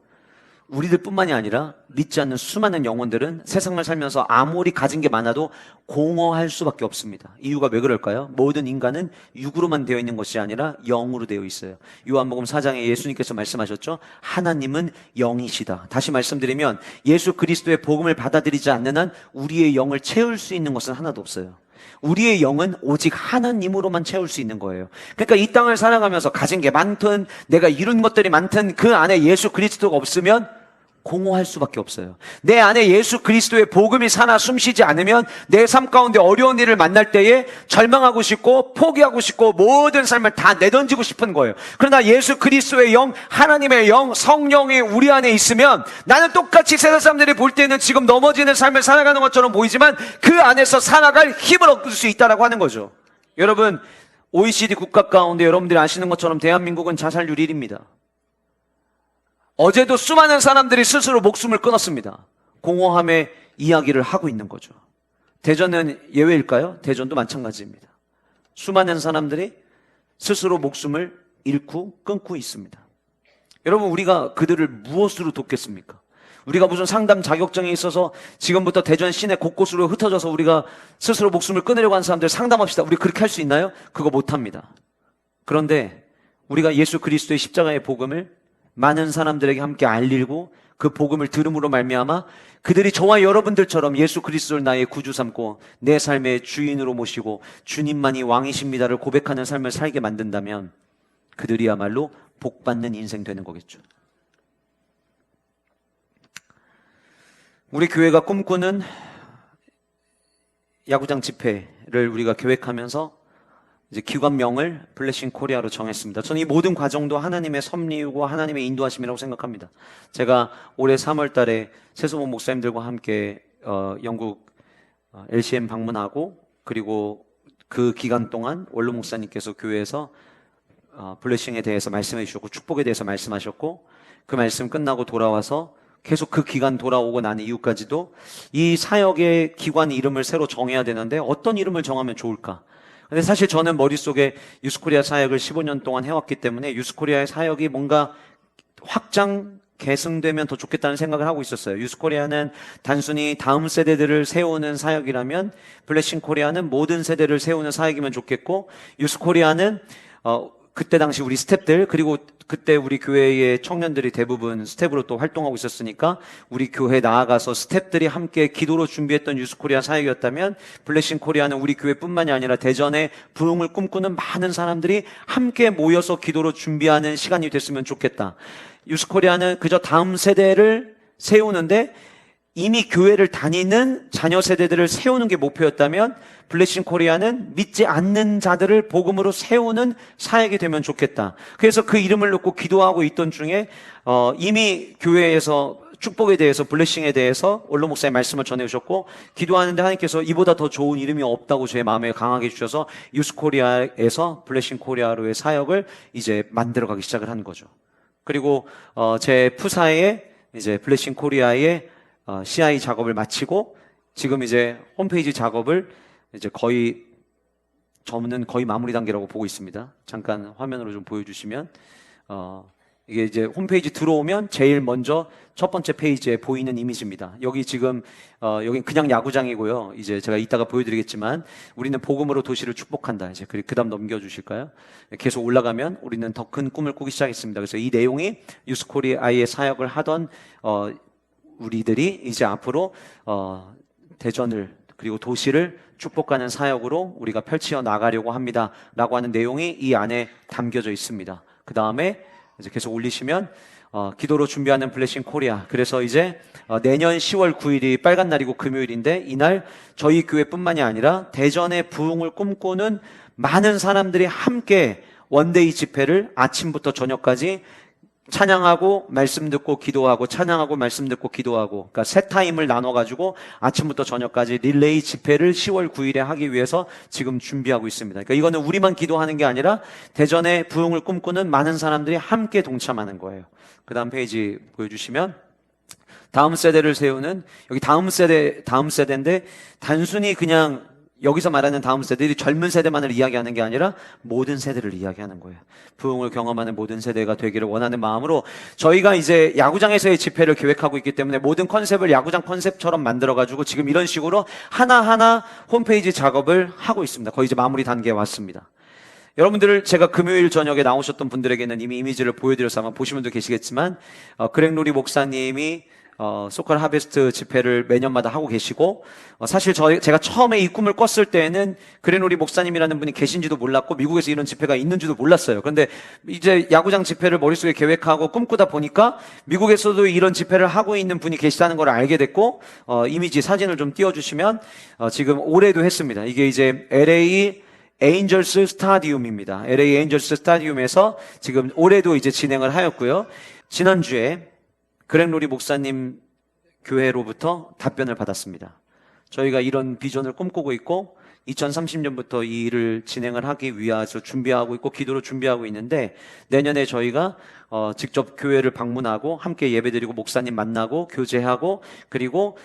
우리들 뿐만이 아니라 믿지 않는 수많은 영혼들은 세상을 살면서 아무리 가진 게 많아도 공허할 수밖에 없습니다. 이유가 왜 그럴까요? 모든 인간은 육으로만 되어 있는 것이 아니라 영으로 되어 있어요. 요한복음 4장에 예수님께서 말씀하셨죠. 하나님은 영이시다. 다시 말씀드리면 예수 그리스도의 복음을 받아들이지 않는 한 우리의 영을 채울 수 있는 것은 하나도 없어요. 우리의 영은 오직 하나님으로만 채울 수 있는 거예요. 그러니까 이 땅을 살아가면서 가진 게 많든 내가 이룬 것들이 많든 그 안에 예수 그리스도가 없으면 공허할 수밖에 없어요. 내 안에 예수 그리스도의 복음이 사나 숨쉬지 않으면 내 삶 가운데 어려운 일을 만날 때에 절망하고 싶고 포기하고 싶고 모든 삶을 다 내던지고 싶은 거예요. 그러나 예수 그리스도의 영, 하나님의 영, 성령이 우리 안에 있으면 나는 똑같이 세상 사람들이 볼 때는 지금 넘어지는 삶을 살아가는 것처럼 보이지만 그 안에서 살아갈 힘을 얻을 수 있다라고 하는 거죠. 여러분, OECD 국가 가운데 여러분들이 아시는 것처럼 대한민국은 자살률 1위입니다. 어제도 수많은 사람들이 스스로 목숨을 끊었습니다. 공허함의 이야기를 하고 있는 거죠. 대전은 예외일까요? 대전도 마찬가지입니다. 수많은 사람들이 스스로 목숨을 잃고 끊고 있습니다. 여러분, 우리가 그들을 무엇으로 돕겠습니까? 우리가 무슨 상담 자격증이 있어서 지금부터 대전 시내 곳곳으로 흩어져서 우리가 스스로 목숨을 끊으려고 하는 사람들 상담합시다. 우리 그렇게 할 수 있나요? 그거 못합니다. 그런데 우리가 예수 그리스도의 십자가의 복음을 많은 사람들에게 함께 알리고 그 복음을 들음으로 말미암아 그들이 저와 여러분들처럼 예수 그리스도를 나의 구주 삼고 내 삶의 주인으로 모시고 주님만이 왕이십니다를 고백하는 삶을 살게 만든다면 그들이야말로 복받는 인생 되는 거겠죠. 우리 교회가 꿈꾸는 야구장 집회를 우리가 계획하면서 이제 기관명을 블레싱 코리아로 정했습니다. 저는 이 모든 과정도 하나님의 섭리이고 하나님의 인도하심이라고 생각합니다. 제가 올해 3월 달에 세소봉 목사님들과 함께 영국 LCM 방문하고 그리고 그 기간 동안 원로 목사님께서 교회에서 블레싱에 대해서 말씀해 주셨고 축복에 대해서 말씀하셨고 그 말씀 끝나고 돌아와서 계속 그 기간 돌아오고 난 이후까지도 이 사역의 기관 이름을 새로 정해야 되는데 어떤 이름을 정하면 좋을까? 근데 사실 저는 머릿속에 유스코리아 사역을 15년 동안 해왔기 때문에 유스코리아의 사역이 뭔가 확장, 계승되면 더 좋겠다는 생각을 하고 있었어요. 유스코리아는 단순히 다음 세대들을 세우는 사역이라면 블레싱 코리아는 모든 세대를 세우는 사역이면 좋겠고 유스코리아는 그때 당시 우리 스텝들 그리고 그때 우리 교회의 청년들이 대부분 스텝으로 또 활동하고 있었으니까 우리 교회 나아가서 스텝들이 함께 기도로 준비했던 유스코리아 사역이었다면 블레싱 코리아는 우리 교회뿐만이 아니라 대전의 부흥을 꿈꾸는 많은 사람들이 함께 모여서 기도로 준비하는 시간이 됐으면 좋겠다. 유스코리아는 그저 다음 세대를 세우는데 이미 교회를 다니는 자녀 세대들을 세우는 게 목표였다면 블레싱 코리아는 믿지 않는 자들을 복음으로 세우는 사역이 되면 좋겠다. 그래서 그 이름을 놓고 기도하고 있던 중에 이미 교회에서 축복에 대해서 블레싱에 대해서 원로 목사의 말씀을 전해주셨고 기도하는데 하나님께서 이보다 더 좋은 이름이 없다고 제 마음에 강하게 주셔서 유스코리아에서 블레싱 코리아로의 사역을 이제 만들어가기 시작을 한 거죠. 그리고 제 푸사에 이제 블레싱 코리아의 CI 작업을 마치고 지금 이제 홈페이지 작업을 이제 저는 거의 마무리 단계라고 보고 있습니다. 잠깐 화면으로 좀 보여주시면 이게 이제 홈페이지 들어오면 제일 먼저 첫 번째 페이지에 보이는 이미지입니다. 여기 지금 여긴 그냥 야구장이고요. 이제 제가 이따가 보여드리겠지만 우리는 복음으로 도시를 축복한다. 이제 그다음 넘겨주실까요? 계속 올라가면 우리는 더 큰 꿈을 꾸기 시작했습니다. 그래서 이 내용이 유스코리아의 사역을 하던 우리들이 이제 앞으로 대전을 그리고 도시를 축복하는 사역으로 우리가 펼쳐 나가려고 합니다 라고 하는 내용이 이 안에 담겨져 있습니다. 그 다음에 이제 계속 올리시면 기도로 준비하는 블레싱 코리아. 그래서 이제 내년 10월 9일이 빨간 날이고 금요일인데 이날 저희 교회뿐만이 아니라 대전의 부흥을 꿈꾸는 많은 사람들이 함께 원데이 집회를 아침부터 저녁까지 찬양하고 말씀 듣고 기도하고 찬양하고 말씀 듣고 기도하고 그러니까 세 타임을 나눠가지고 아침부터 저녁까지 릴레이 집회를 10월 9일에 하기 위해서 지금 준비하고 있습니다. 그러니까 이거는 우리만 기도하는 게 아니라 대전의 부흥을 꿈꾸는 많은 사람들이 함께 동참하는 거예요. 그 다음 페이지 보여주시면 다음 세대를 세우는 여기 다음 세대인데 단순히 그냥 여기서 말하는 다음 세대들이 젊은 세대만을 이야기하는 게 아니라 모든 세대를 이야기하는 거예요. 부흥을 경험하는 모든 세대가 되기를 원하는 마음으로 저희가 이제 야구장에서의 집회를 계획하고 있기 때문에 모든 컨셉을 야구장 컨셉처럼 만들어가지고 지금 이런 식으로 하나하나 홈페이지 작업을 하고 있습니다. 거의 이제 마무리 단계에 왔습니다. 여러분들을 제가 금요일 저녁에 나오셨던 분들에게는 이미 이미지를 보여드려서 아마 보신 분도 계시겠지만 그렉 로리 목사님이 소컬 하베스트 집회를 매년마다 하고 계시고, 사실 제가 처음에 이 꿈을 꿨을 때에는 그레노리 목사님이라는 분이 계신지도 몰랐고 미국에서 이런 집회가 있는지도 몰랐어요. 그런데 이제 야구장 집회를 머릿속에 계획하고 꿈꾸다 보니까 미국에서도 이런 집회를 하고 있는 분이 계시다는 걸 알게 됐고, 이미지 사진을 좀 띄워주시면, 지금 올해도 했습니다. 이게 이제 LA 에인절스 스타디움입니다. LA 에인절스 스타디움에서 지금 올해도 이제 진행을 하였고요. 지난주에 그렉로리 목사님 교회로부터 답변을 받았습니다. 저희가 이런 비전을 꿈꾸고 있고 2030년부터 이 일을 진행을 하기 위해서 준비하고 있고 기도로 준비하고 있는데, 내년에 저희가 직접 교회를 방문하고 함께 예배드리고 목사님 만나고 교제하고, 그리고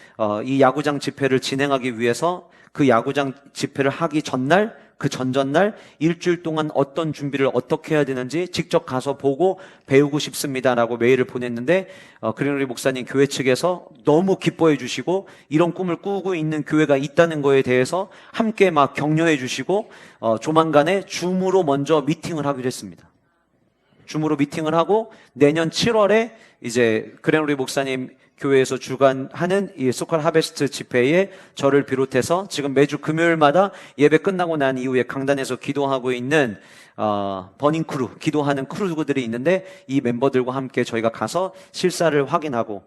이 야구장 집회를 진행하기 위해서 그 야구장 집회를 하기 전날, 그 전전날 일주일 동안 어떤 준비를 어떻게 해야 되는지 직접 가서 보고 배우고 싶습니다라고 메일을 보냈는데, 그레노리 목사님 교회 측에서 너무 기뻐해 주시고 이런 꿈을 꾸고 있는 교회가 있다는 거에 대해서 함께 막 격려해 주시고, 조만간에 줌으로 먼저 미팅을 하기로 했습니다. 줌으로 미팅을 하고 내년 7월에 이제 그레노리 목사님 교회에서 주관하는 이 소컬 하베스트 집회에 저를 비롯해서 지금 매주 금요일마다 예배 끝나고 난 이후에 강단에서 기도하고 있는 버닝 크루, 기도하는 크루들이 있는데, 이 멤버들과 함께 저희가 가서 실사를 확인하고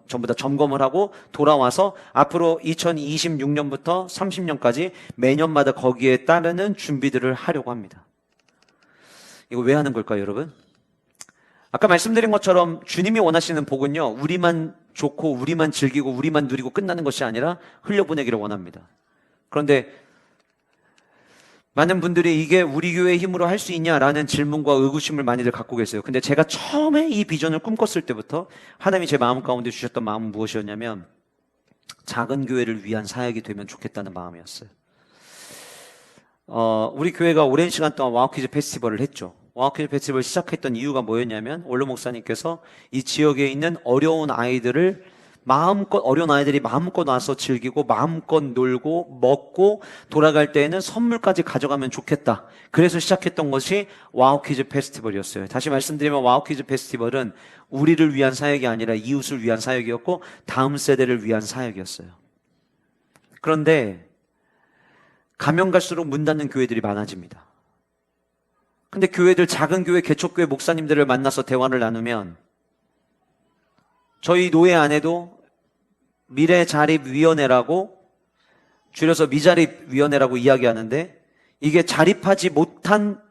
전부 다 점검을 하고 돌아와서 앞으로 2026년부터 30년까지 매년마다 거기에 따르는 준비들을 하려고 합니다. 이거 왜 하는 걸까요, 여러분? 아까 말씀드린 것처럼 주님이 원하시는 복은요, 우리만 좋고 우리만 즐기고 우리만 누리고 끝나는 것이 아니라 흘려보내기를 원합니다. 그런데 많은 분들이 이게 우리 교회의 힘으로 할 수 있냐라는 질문과 의구심을 많이들 갖고 계세요. 근데 제가 처음에 이 비전을 꿈꿨을 때부터 하나님이 제 마음 가운데 주셨던 마음은 무엇이었냐면, 작은 교회를 위한 사역이 되면 좋겠다는 마음이었어요. 우리 교회가 오랜 시간 동안 와우키즈 페스티벌을 했죠. 와우키즈 페스티벌 시작했던 이유가 뭐였냐면, 원로 목사님께서 이 지역에 있는 어려운 아이들이 마음껏 와서 즐기고 마음껏 놀고 먹고 돌아갈 때에는 선물까지 가져가면 좋겠다. 그래서 시작했던 것이 와우키즈 페스티벌이었어요. 다시 말씀드리면 와우키즈 페스티벌은 우리를 위한 사역이 아니라 이웃을 위한 사역이었고 다음 세대를 위한 사역이었어요. 그런데 가면 갈수록 문 닫는 교회들이 많아집니다. 근데 교회들, 작은 교회, 개척교회 목사님들을 만나서 대화를 나누면 저희 노예 안에도 미래자립위원회라고, 줄여서 미자립위원회라고 이야기하는데, 이게 자립하지 못한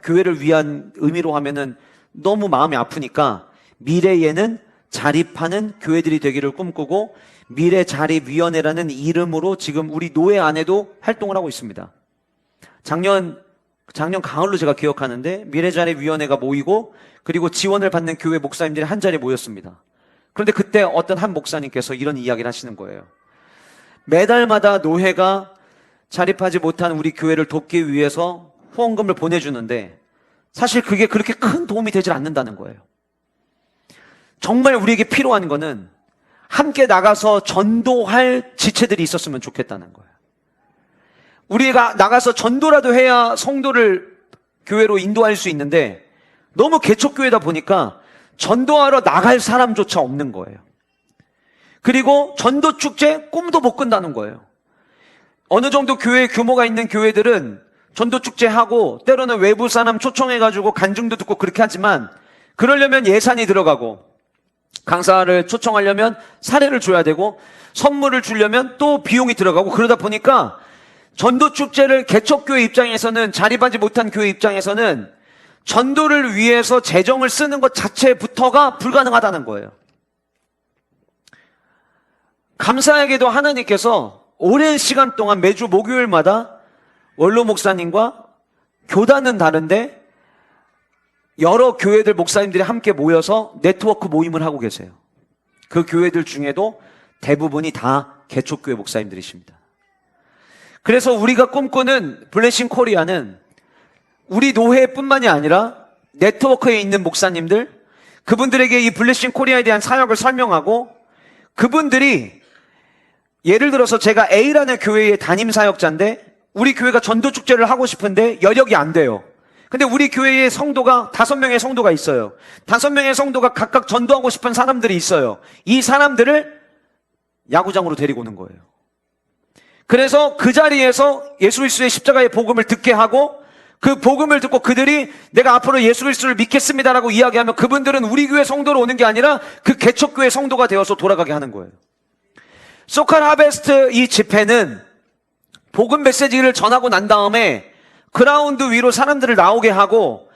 교회를 위한 의미로 하면은 너무 마음이 아프니까 미래에는 자립하는 교회들이 되기를 꿈꾸고 미래자립위원회라는 이름으로 지금 우리 노예 안에도 활동을 하고 있습니다. 작년 가을로 제가 기억하는데 미래자립위원회가 모이고 그리고 지원을 받는 교회 목사님들이 한 자리에 모였습니다. 그런데 그때 어떤 한 목사님께서 이런 이야기를 하시는 거예요. 매달마다 노회가 자립하지 못한 우리 교회를 돕기 위해서 후원금을 보내주는데 사실 그게 그렇게 큰 도움이 되질 않는다는 거예요. 정말 우리에게 필요한 거는 함께 나가서 전도할 지체들이 있었으면 좋겠다는 거예요. 우리가 나가서 전도라도 해야 성도를 교회로 인도할 수 있는데 너무 개척교회다 보니까 전도하러 나갈 사람조차 없는 거예요. 그리고 전도축제 꿈도 못 꾼다는 거예요. 어느 정도 교회 규모가 있는 교회들은 전도축제하고 때로는 외부 사람 초청해가지고 간증도 듣고 그렇게 하지만, 그러려면 예산이 들어가고 강사를 초청하려면 사례를 줘야 되고 선물을 주려면 또 비용이 들어가고, 그러다 보니까 전도축제를 개척교회 입장에서는, 자립하지 못한 교회 입장에서는 전도를 위해서 재정을 쓰는 것 자체부터가 불가능하다는 거예요. 감사하게도 하나님께서 오랜 시간 동안 매주 목요일마다 원로 목사님과 교단은 다른데 여러 교회들 목사님들이 함께 모여서 네트워크 모임을 하고 계세요. 그 교회들 중에도 대부분이 다 개척교회 목사님들이십니다. 그래서 우리가 꿈꾸는 블레싱 코리아는 우리 노회뿐만이 아니라 네트워크에 있는 목사님들, 그분들에게 이 블레싱 코리아에 대한 사역을 설명하고, 그분들이 예를 들어서 제가 A라는 교회의 담임 사역자인데 우리 교회가 전도축제를 하고 싶은데 여력이 안 돼요. 근데 우리 교회에 성도가 5명의 성도가 있어요. 5명의 성도가 각각 전도하고 싶은 사람들이 있어요. 이 사람들을 야구장으로 데리고 오는 거예요. 그래서 그 자리에서 예수 그리스도의 십자가의 복음을 듣게 하고, 그 복음을 듣고 그들이 내가 앞으로 예수 그리스도를 믿겠습니다라고 이야기하면 그분들은 우리 교회 성도로 오는 게 아니라 그 개척교회 성도가 되어서 돌아가게 하는 거예요. 소칼 하베스트 이 집회는 복음 메시지를 전하고 난 다음에 그라운드 위로 사람들을 나오게 하고,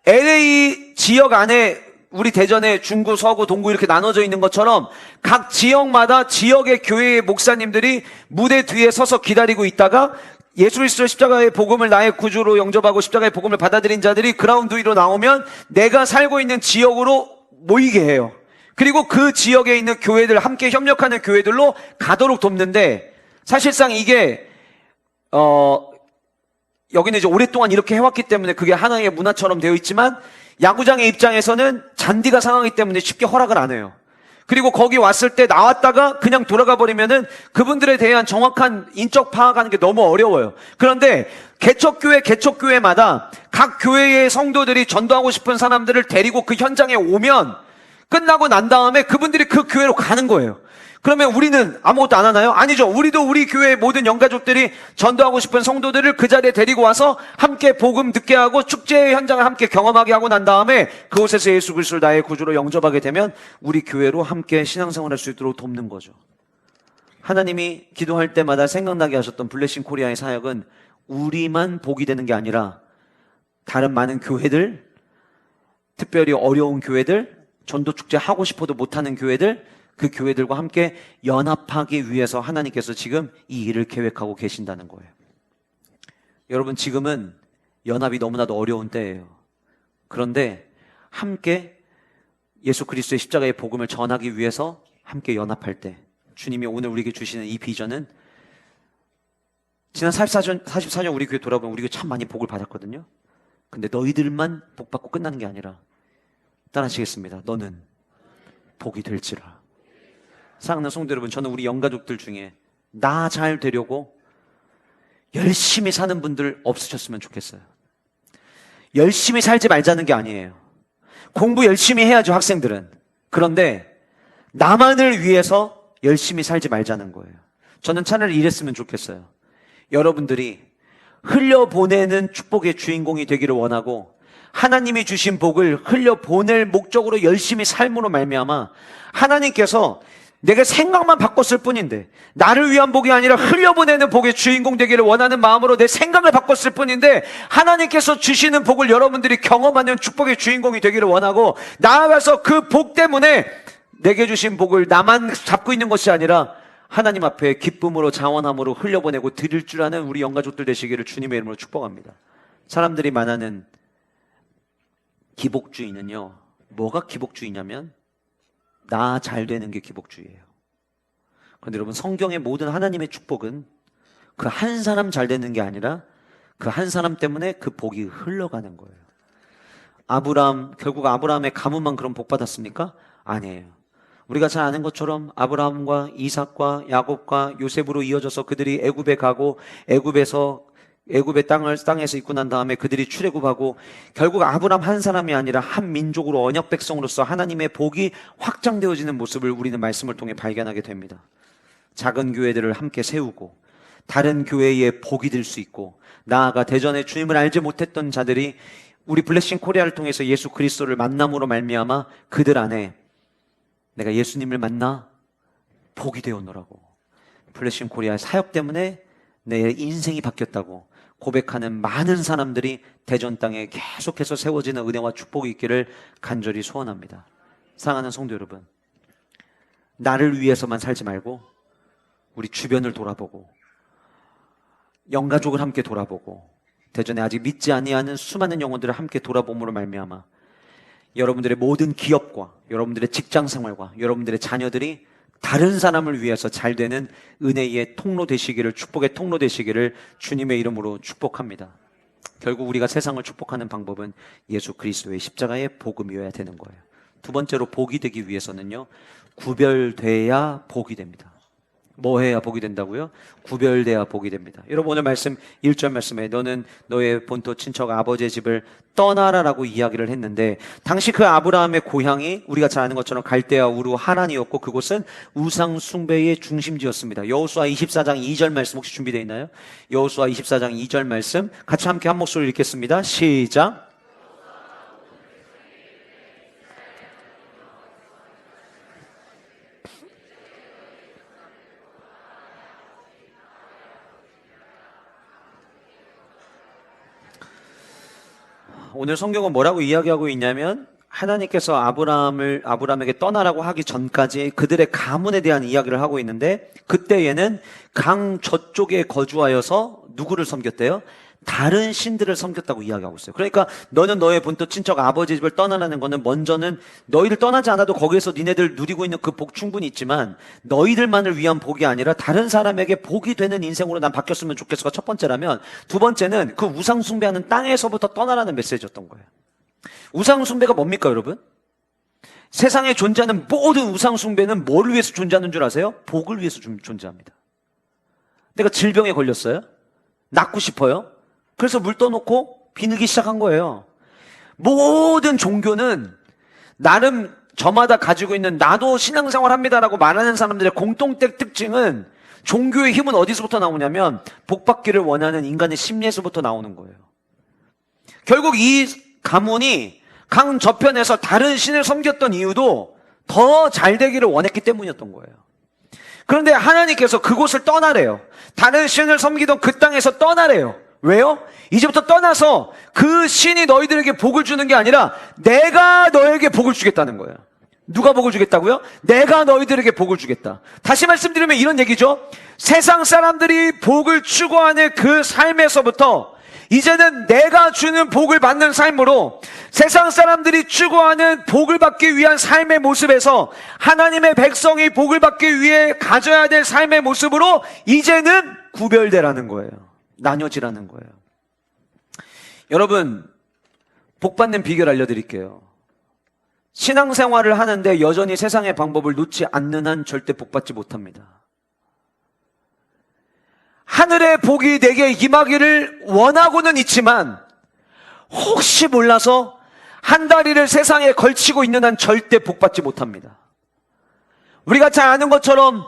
LA 지역 안에 우리 대전에 중구, 서구, 동구 이렇게 나눠져 있는 것처럼 각 지역마다 지역의 교회의 목사님들이 무대 뒤에 서서 기다리고 있다가 예수 그리스도의 십자가의 복음을 나의 구주로 영접하고 십자가의 복음을 받아들인 자들이 그라운드 위로 나오면 내가 살고 있는 지역으로 모이게 해요. 그리고 그 지역에 있는 교회들, 함께 협력하는 교회들로 가도록 돕는데, 사실상 이게 여기는 이제 오랫동안 이렇게 해왔기 때문에 그게 하나의 문화처럼 되어 있지만, 야구장의 입장에서는 잔디가 상하기 때문에 쉽게 허락을 안 해요. 그리고 거기 왔을 때 나왔다가 그냥 돌아가 버리면은 그분들에 대한 정확한 인적 파악하는 게 너무 어려워요. 그런데 개척교회마다 각 교회의 성도들이 전도하고 싶은 사람들을 데리고 그 현장에 오면, 끝나고 난 다음에 그분들이 그 교회로 가는 거예요. 그러면 우리는 아무것도 안 하나요? 아니죠. 우리도 우리 교회의 모든 영가족들이 전도하고 싶은 성도들을 그 자리에 데리고 와서 함께 복음 듣게 하고 축제의 현장을 함께 경험하게 하고 난 다음에 그곳에서 예수 그리스도를 나의 구주로 영접하게 되면 우리 교회로 함께 신앙생활할 수 있도록 돕는 거죠. 하나님이 기도할 때마다 생각나게 하셨던 블레싱 코리아의 사역은 우리만 복이 되는 게 아니라 다른 많은 교회들, 특별히 어려운 교회들, 전도축제 하고 싶어도 못하는 교회들, 그 교회들과 함께 연합하기 위해서 하나님께서 지금 이 일을 계획하고 계신다는 거예요. 여러분, 지금은 연합이 너무나도 어려운 때예요. 그런데 함께 예수 그리스도의 십자가의 복음을 전하기 위해서 함께 연합할 때, 주님이 오늘 우리에게 주시는 이 비전은, 지난 44년 우리 교회 돌아보면 우리 교회 참 많이 복을 받았거든요. 근데 너희들만 복 받고 끝나는 게 아니라, 따라하시겠습니다. 너는 복이 될지라. 사랑하는 성도 여러분, 저는 우리 영가족들 중에 나 잘 되려고 열심히 사는 분들 없으셨으면 좋겠어요. 열심히 살지 말자는 게 아니에요. 공부 열심히 해야죠, 학생들은. 그런데 나만을 위해서 열심히 살지 말자는 거예요. 저는 차라리 이랬으면 좋겠어요. 여러분들이 흘려보내는 축복의 주인공이 되기를 원하고, 하나님이 주신 복을 흘려보낼 목적으로 열심히 삶으로 말미암아 하나님께서 내가 생각만 바꿨을 뿐인데, 나를 위한 복이 아니라 흘려보내는 복의 주인공 되기를 원하는 마음으로 내 생각을 바꿨을 뿐인데, 하나님께서 주시는 복을 여러분들이 경험하는 축복의 주인공이 되기를 원하고, 나아가서 그 복 때문에 내게 주신 복을 나만 잡고 있는 것이 아니라 하나님 앞에 기쁨으로 자원함으로 흘려보내고 드릴 줄 아는 우리 영가족들 되시기를 주님의 이름으로 축복합니다. 사람들이 말하는 기복주의는요, 뭐가 기복주의냐면 나 잘 되는 게 기복주의예요. 그런데 여러분, 성경의 모든 하나님의 축복은 그 한 사람 잘 되는 게 아니라 그 한 사람 때문에 그 복이 흘러가는 거예요. 결국 아브라함의 가문만 그런 복 받았습니까? 아니에요. 우리가 잘 아는 것처럼 아브라함과 이삭과 야곱과 요셉으로 이어져서 그들이 애굽에 가고, 애굽의 땅에서 있고 난 다음에 그들이 출애굽하고, 결국 아브라함 한 사람이 아니라 한 민족으로 언약 백성으로서 하나님의 복이 확장되어지는 모습을 우리는 말씀을 통해 발견하게 됩니다. 작은 교회들을 함께 세우고 다른 교회에 복이 될 수 있고, 나아가 대전에 주님을 알지 못했던 자들이 우리 블레싱 코리아를 통해서 예수 그리스도를 만남으로 말미암아 그들 안에 내가 예수님을 만나 복이 되었노라고, 블레싱 코리아의 사역 때문에 내 인생이 바뀌었다고 고백하는 많은 사람들이 대전 땅에 계속해서 세워지는 은혜와 축복이 있기를 간절히 소원합니다. 사랑하는 성도 여러분, 나를 위해서만 살지 말고 우리 주변을 돌아보고, 영가족을 함께 돌아보고, 대전에 아직 믿지 아니하는 수많은 영혼들을 함께 돌아봄으로 말미암아 여러분들의 모든 기업과 여러분들의 직장생활과 여러분들의 자녀들이 다른 사람을 위해서 잘 되는 은혜의 통로 되시기를, 축복의 통로 되시기를 주님의 이름으로 축복합니다. 결국 우리가 세상을 축복하는 방법은 예수 그리스도의 십자가의 복음이어야 되는 거예요. 두 번째로 복이 되기 위해서는요, 구별돼야 복이 됩니다. 뭐 해야 복이 된다고요? 구별돼야 복이 됩니다. 여러분 오늘 말씀 1절 말씀에 너는 너의 본토 친척 아버지의 집을 떠나라라고 이야기를 했는데 당시 그 아브라함의 고향이 우리가 잘 아는 것처럼 갈대아 우르 하란이었고 그곳은 우상 숭배의 중심지였습니다. 여호수아 24장 2절 말씀 혹시 준비되어 있나요? 여호수아 24장 2절 말씀 같이 함께 한 목소리로 읽겠습니다. 시작. 오늘 성경은 뭐라고 이야기하고 있냐면 하나님께서 아브라함에게 떠나라고 하기 전까지 그들의 가문에 대한 이야기를 하고 있는데 그때에는 강 저쪽에 거주하여서 누구를 섬겼대요? 다른 신들을 섬겼다고 이야기하고 있어요. 그러니까 너는 너의 본토 친척 아버지 집을 떠나라는 거는 먼저는 너희를 떠나지 않아도 거기에서 니네들 누리고 있는 그 복 충분히 있지만 너희들만을 위한 복이 아니라 다른 사람에게 복이 되는 인생으로 난 바뀌었으면 좋겠어가 첫 번째라면 두 번째는 그 우상 숭배하는 땅에서부터 떠나라는 메시지였던 거예요. 우상 숭배가 뭡니까 여러분? 세상에 존재하는 모든 우상 숭배는 뭘 위해서 존재하는 줄 아세요? 복을 위해서 존재합니다. 내가 질병에 걸렸어요? 낫고 싶어요? 그래서 물 떠놓고 비늘기 시작한 거예요. 모든 종교는 나름 저마다 가지고 있는 나도 신앙생활 합니다라고 말하는 사람들의 공통된 특징은 종교의 힘은 어디서부터 나오냐면 복받기를 원하는 인간의 심리에서부터 나오는 거예요. 결국 이 가문이 강 저편에서 다른 신을 섬겼던 이유도 더 잘 되기를 원했기 때문이었던 거예요. 그런데 하나님께서 그곳을 떠나래요. 다른 신을 섬기던 그 땅에서 떠나래요. 왜요? 이제부터 떠나서 그 신이 너희들에게 복을 주는 게 아니라 내가 너에게 복을 주겠다는 거예요. 누가 복을 주겠다고요? 내가 너희들에게 복을 주겠다. 다시 말씀드리면 이런 얘기죠. 세상 사람들이 복을 추구하는 그 삶에서부터 이제는 내가 주는 복을 받는 삶으로 세상 사람들이 추구하는 복을 받기 위한 삶의 모습에서 하나님의 백성이 복을 받기 위해 가져야 될 삶의 모습으로 이제는 구별되라는 거예요. 나뉘어지라는 거예요. 여러분, 복 받는 비결 알려드릴게요. 신앙생활을 하는데 여전히 세상의 방법을 놓지 않는 한 절대 복 받지 못합니다. 하늘의 복이 내게 임하기를 원하고는 있지만 혹시 몰라서 한 다리를 세상에 걸치고 있는 한 절대 복 받지 못합니다. 우리가 잘 아는 것처럼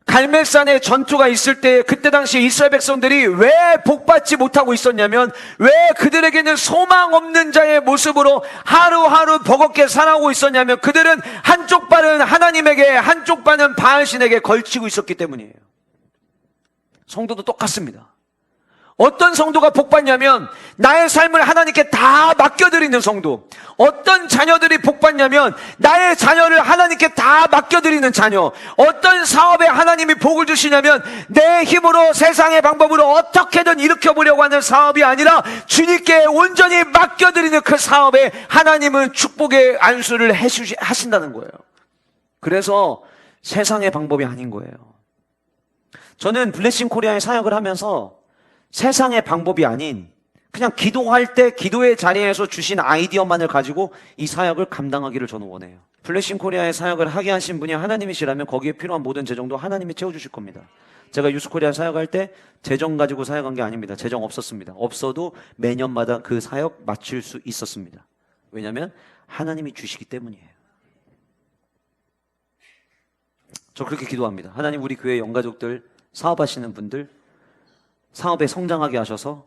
갈멜산에 전투가 있을 때 그때 당시 이스라엘 백성들이 왜 복받지 못하고 있었냐면 왜 그들에게는 소망 없는 자의 모습으로 하루하루 버겁게 살아오고 있었냐면 그들은 한쪽 발은 하나님에게 한쪽 발은 바알신에게 걸치고 있었기 때문이에요. 성도도 똑같습니다. 어떤 성도가 복받냐면 나의 삶을 하나님께 다 맡겨드리는 성도. 어떤 자녀들이 복받냐면 나의 자녀를 하나님께 다 맡겨드리는 자녀. 어떤 사업에 하나님이 복을 주시냐면 내 힘으로 세상의 방법으로 어떻게든 일으켜보려고 하는 사업이 아니라 주님께 온전히 맡겨드리는 그 사업에 하나님은 축복의 안수를 하신다는 거예요. 그래서 세상의 방법이 아닌 거예요. 저는 블레싱 코리아의 사역을 하면서 세상의 방법이 아닌 그냥 기도할 때 기도의 자리에서 주신 아이디어만을 가지고 이 사역을 감당하기를 저는 원해요. 블레싱 코리아의 사역을 하게 하신 분이 하나님이시라면 거기에 필요한 모든 재정도 하나님이 채워주실 겁니다. 제가 유스 코리아 사역할 때 재정 가지고 사역한 게 아닙니다. 재정 없었습니다. 없어도 매년마다 그 사역 마칠 수 있었습니다. 왜냐하면 하나님이 주시기 때문이에요. 저 그렇게 기도합니다. 하나님 우리 교회 영가족들 사업하시는 분들 사업에 성장하게 하셔서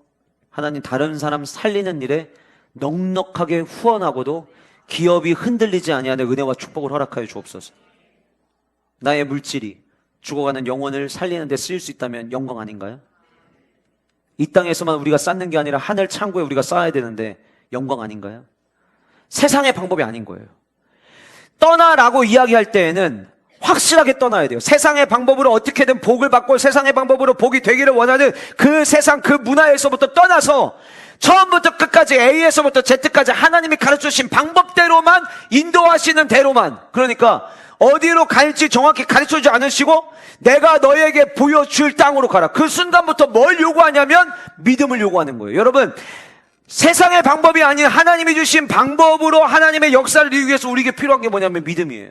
하나님 다른 사람 살리는 일에 넉넉하게 후원하고도 기업이 흔들리지 아니하는 은혜와 축복을 허락하여 주옵소서. 나의 물질이 죽어가는 영혼을 살리는 데 쓰일 수 있다면 영광 아닌가요? 이 땅에서만 우리가 쌓는 게 아니라 하늘 창고에 우리가 쌓아야 되는데 영광 아닌가요? 세상의 방법이 아닌 거예요. 떠나라고 이야기할 때에는 확실하게 떠나야 돼요. 세상의 방법으로 어떻게든 복을 받고 세상의 방법으로 복이 되기를 원하는 그 세상 그 문화에서부터 떠나서 처음부터 끝까지 A에서부터 Z까지 하나님이 가르쳐주신 방법대로만 인도하시는 대로만, 그러니까 어디로 갈지 정확히 가르쳐주지 않으시고 내가 너에게 보여줄 땅으로 가라. 그 순간부터 뭘 요구하냐면 믿음을 요구하는 거예요. 여러분, 세상의 방법이 아닌 하나님이 주신 방법으로 하나님의 역사를 이루기 위해서 우리에게 필요한 게 뭐냐면 믿음이에요.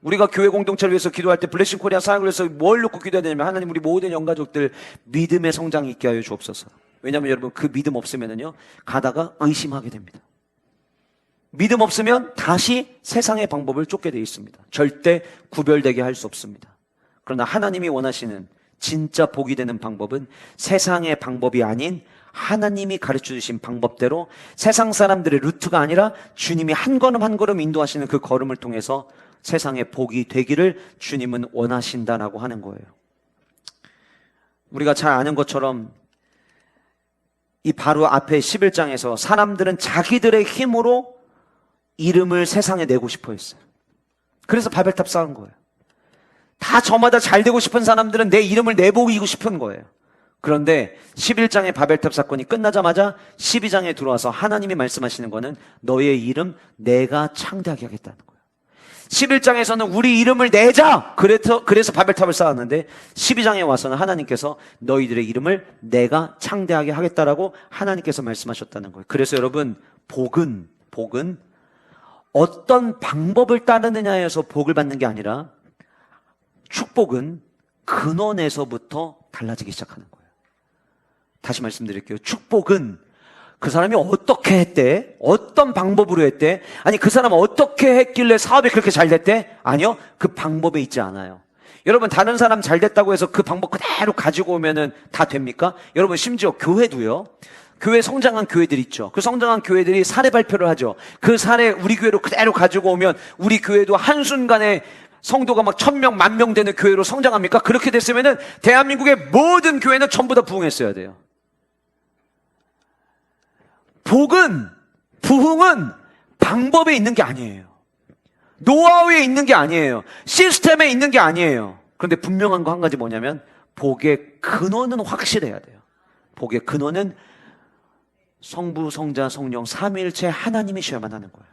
우리가 교회 공동체를 위해서 기도할 때 블레싱 코리아 사역을 위해서 뭘 놓고 기도해야 되냐면 하나님 우리 모든 영가족들 믿음의 성장이 있게 하여 주옵소서. 왜냐하면 여러분 그 믿음 없으면은요 가다가 의심하게 됩니다. 믿음 없으면 다시 세상의 방법을 쫓게 되어 있습니다. 절대 구별되게 할 수 없습니다. 그러나 하나님이 원하시는 진짜 복이 되는 방법은 세상의 방법이 아닌 하나님이 가르쳐 주신 방법대로 세상 사람들의 루트가 아니라 주님이 한 걸음 한 걸음 인도하시는 그 걸음을 통해서 세상의 복이 되기를 주님은 원하신다라고 하는 거예요. 우리가 잘 아는 것처럼 이 바로 앞에 11장에서 사람들은 자기들의 힘으로 이름을 세상에 내고 싶어 했어요. 그래서 바벨탑 쌓은 거예요. 다 저마다 잘 되고 싶은 사람들은 내 이름을 내보이고 싶은 거예요. 그런데 11장의 바벨탑 사건이 끝나자마자 12장에 들어와서 하나님이 말씀하시는 거는 너의 이름 내가 창대하게 하겠다는 거예요. 11장에서는 우리 이름을 내자! 그래서 바벨탑을 쌓았는데 12장에 와서는 하나님께서 너희들의 이름을 내가 창대하게 하겠다라고 하나님께서 말씀하셨다는 거예요. 그래서 여러분 복은 어떤 방법을 따르느냐에서 복을 받는 게 아니라 축복은 근원에서부터 달라지기 시작하는 거예요. 다시 말씀드릴게요. 축복은 그 사람이 어떻게 했대? 어떤 방법으로 했대? 아니 그 사람은 어떻게 했길래 사업이 그렇게 잘 됐대? 아니요. 그 방법에 있지 않아요. 여러분 다른 사람 잘 됐다고 해서 그 방법 그대로 가지고 오면은 다 됩니까? 여러분 심지어 교회도요. 교회 성장한 교회들 있죠. 그 성장한 교회들이 사례 발표를 하죠. 그 사례 우리 교회로 그대로 가지고 오면 우리 교회도 한순간에 성도가 막 1000명, 10,000명 되는 교회로 성장합니까? 그렇게 됐으면은 대한민국의 모든 교회는 전부 다 부흥했어야 돼요. 부흥은 방법에 있는 게 아니에요. 노하우에 있는 게 아니에요. 시스템에 있는 게 아니에요. 그런데 분명한 거 한 가지 뭐냐면 복의 근원은 확실해야 돼요. 복의 근원은 성부, 성자, 성령, 삼위일체 하나님이셔야만 하는 거예요.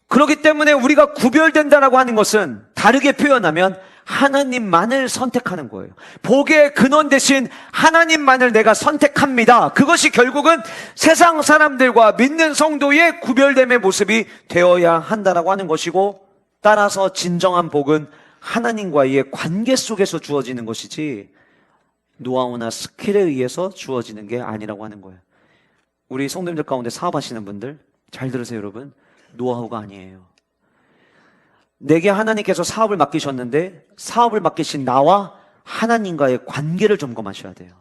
그렇기 때문에 우리가 구별된다라고 하는 것은 다르게 표현하면 하나님만을 선택하는 거예요. 복의 근원 대신 하나님만을 내가 선택합니다. 그것이 결국은 세상 사람들과 믿는 성도의 구별됨의 모습이 되어야 한다라고 하는 것이고, 따라서 진정한 복은 하나님과의 관계 속에서 주어지는 것이지 노하우나 스킬에 의해서 주어지는 게 아니라고 하는 거예요. 우리 성도님들 가운데 사업하시는 분들 잘 들으세요. 여러분, 노하우가 아니에요. 내게 하나님께서 사업을 맡기셨는데 사업을 맡기신 나와 하나님과의 관계를 점검하셔야 돼요.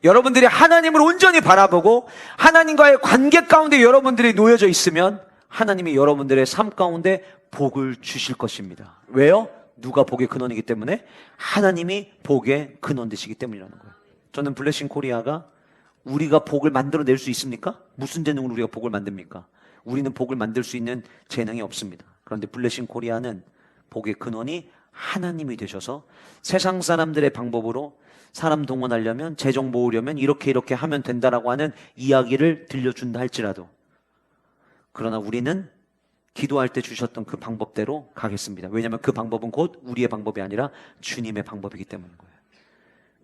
여러분들이 하나님을 온전히 바라보고 하나님과의 관계 가운데 여러분들이 놓여져 있으면 하나님이 여러분들의 삶 가운데 복을 주실 것입니다. 왜요? 누가 복의 근원이기 때문에? 하나님이 복의 근원 되시기 때문이라는 거예요. 저는 블레싱 코리아가 우리가 복을 만들어낼 수 있습니까? 무슨 재능으로 우리가 복을 만듭니까? 우리는 복을 만들 수 있는 재능이 없습니다. 그런데 블레싱 코리아는 복의 근원이 하나님이 되셔서 세상 사람들의 방법으로 사람 동원하려면, 재정 모으려면 이렇게 하면 된다라고 하는 이야기를 들려준다 할지라도, 그러나 우리는 기도할 때 주셨던 그 방법대로 가겠습니다. 왜냐하면 그 방법은 곧 우리의 방법이 아니라 주님의 방법이기 때문인 거예요.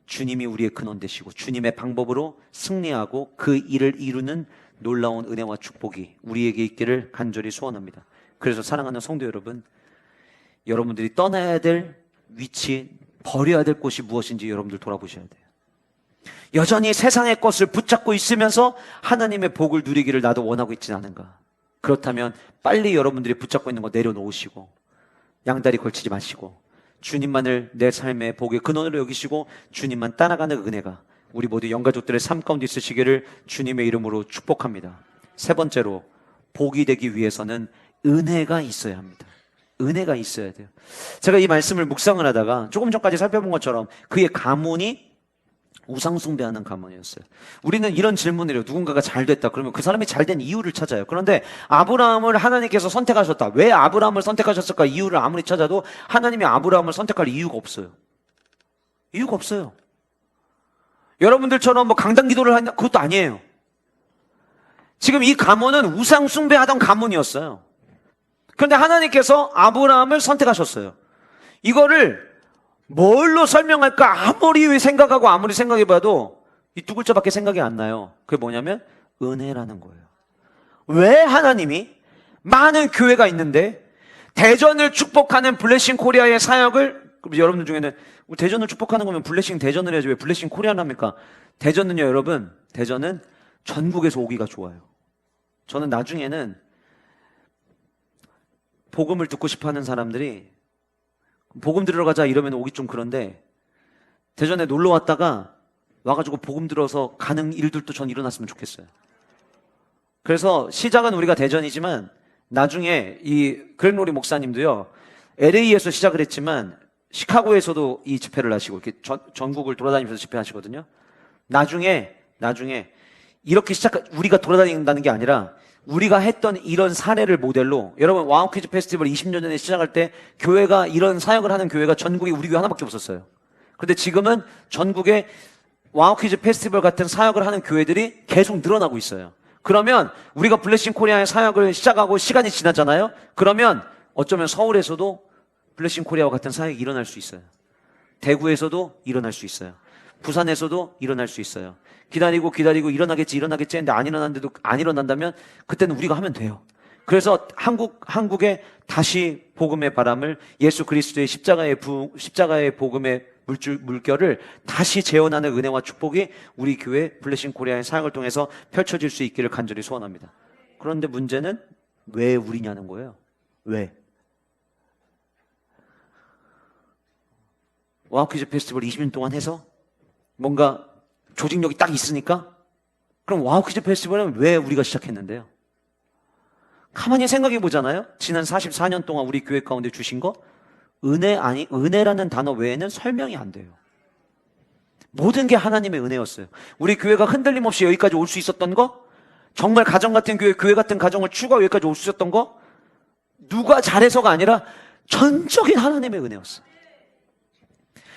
주님이 우리의 근원 되시고 주님의 방법으로 승리하고 그 일을 이루는 놀라운 은혜와 축복이 우리에게 있기를 간절히 소원합니다. 그래서 사랑하는 성도 여러분, 여러분들이 떠나야 될 위치, 버려야 될 곳이 무엇인지 여러분들 돌아보셔야 돼요. 여전히 세상의 것을 붙잡고 있으면서 하나님의 복을 누리기를 나도 원하고 있지는 않은가? 그렇다면 빨리 여러분들이 붙잡고 있는 거 내려놓으시고 양다리 걸치지 마시고 주님만을 내 삶의 복의 근원으로 여기시고 주님만 따라가는 은혜가 우리 모두 영가족들의 삶 가운데 있으시기를 주님의 이름으로 축복합니다. 세 번째로, 복이 되기 위해서는 은혜가 있어야 합니다. 은혜가 있어야 돼요. 제가 이 말씀을 묵상을 하다가 조금 전까지 살펴본 것처럼 그의 가문이 우상 숭배하는 가문이었어요. 우리는 이런 질문을 해요. 누군가가 잘 됐다 그러면 그 사람이 잘 된 이유를 찾아요. 그런데 아브라함을 하나님께서 선택하셨다. 왜 아브라함을 선택하셨을까? 이유를 아무리 찾아도 하나님이 아브라함을 선택할 이유가 없어요. 이유가 없어요. 여러분들처럼 뭐 강단 기도를 한다, 그것도 아니에요. 지금 이 가문은 우상 숭배하던 가문이었어요. 그런데 하나님께서 아브라함을 선택하셨어요. 이거를 뭘로 설명할까 아무리 생각하고 아무리 생각해봐도 이 두 글자밖에 생각이 안 나요. 그게 뭐냐면 은혜라는 거예요. 왜 하나님이 많은 교회가 있는데 대전을 축복하는 블레싱 코리아의 사역을, 그럼 여러분들 중에는 대전을 축복하는 거면 블레싱 대전을 해야지 왜 블레싱 코리아를 합니까? 대전은요, 여러분, 대전은 전국에서 오기가 좋아요. 저는 나중에는 복음을 듣고 싶어 하는 사람들이 복음 들으러 가자 이러면 오기 좀 그런데, 대전에 놀러 왔다가 와가지고 복음 들어서 가는 일들도 전 일어났으면 좋겠어요. 그래서 시작은 우리가 대전이지만 나중에 이 그렉로리 목사님도요, LA에서 시작을 했지만 시카고에서도 이 집회를 하시고 이렇게 전국을 돌아다니면서 집회하시거든요. 나중에 이렇게 우리가 돌아다닌다는 게 아니라 우리가 했던 이런 사례를 모델로, 여러분 와우 퀴즈 페스티벌 20년 전에 시작할 때 교회가 이런 사역을 하는 교회가 전국에 우리 교회 하나밖에 없었어요. 그런데 지금은 전국에 와우 퀴즈 페스티벌 같은 사역을 하는 교회들이 계속 늘어나고 있어요. 그러면 우리가 블레싱 코리아의 사역을 시작하고 시간이 지났잖아요. 그러면 어쩌면 서울에서도 블레싱 코리아와 같은 사역이 일어날 수 있어요. 대구에서도 일어날 수 있어요. 부산에서도 일어날 수 있어요. 기다리고 일어나겠지 했는데 안 일어난다면 그때는 우리가 하면 돼요. 그래서 한국에 다시 복음의 바람을, 예수 그리스도의 십자가의 복음의 물결을 다시 재현하는 은혜와 축복이 우리 교회 블레싱 코리아의 사역을 통해서 펼쳐질 수 있기를 간절히 소원합니다. 그런데 문제는 왜 우리냐는 거예요. 왜? 와우 퀴즈 페스티벌 20년 동안 해서 뭔가 조직력이 딱 있으니까? 그럼 와우 퀴즈 페스티벌은 왜 우리가 시작했는데요? 가만히 생각해 보잖아요. 지난 44년 동안 우리 교회 가운데 주신 거, 은혜라는 단어 외에는 설명이 안 돼요. 모든 게 하나님의 은혜였어요. 우리 교회가 흔들림 없이 여기까지 올 수 있었던 거, 정말 가정 같은 교회 같은 가정을 추구하고 여기까지 올 수 있었던 거, 누가 잘해서가 아니라 전적인 하나님의 은혜였어요.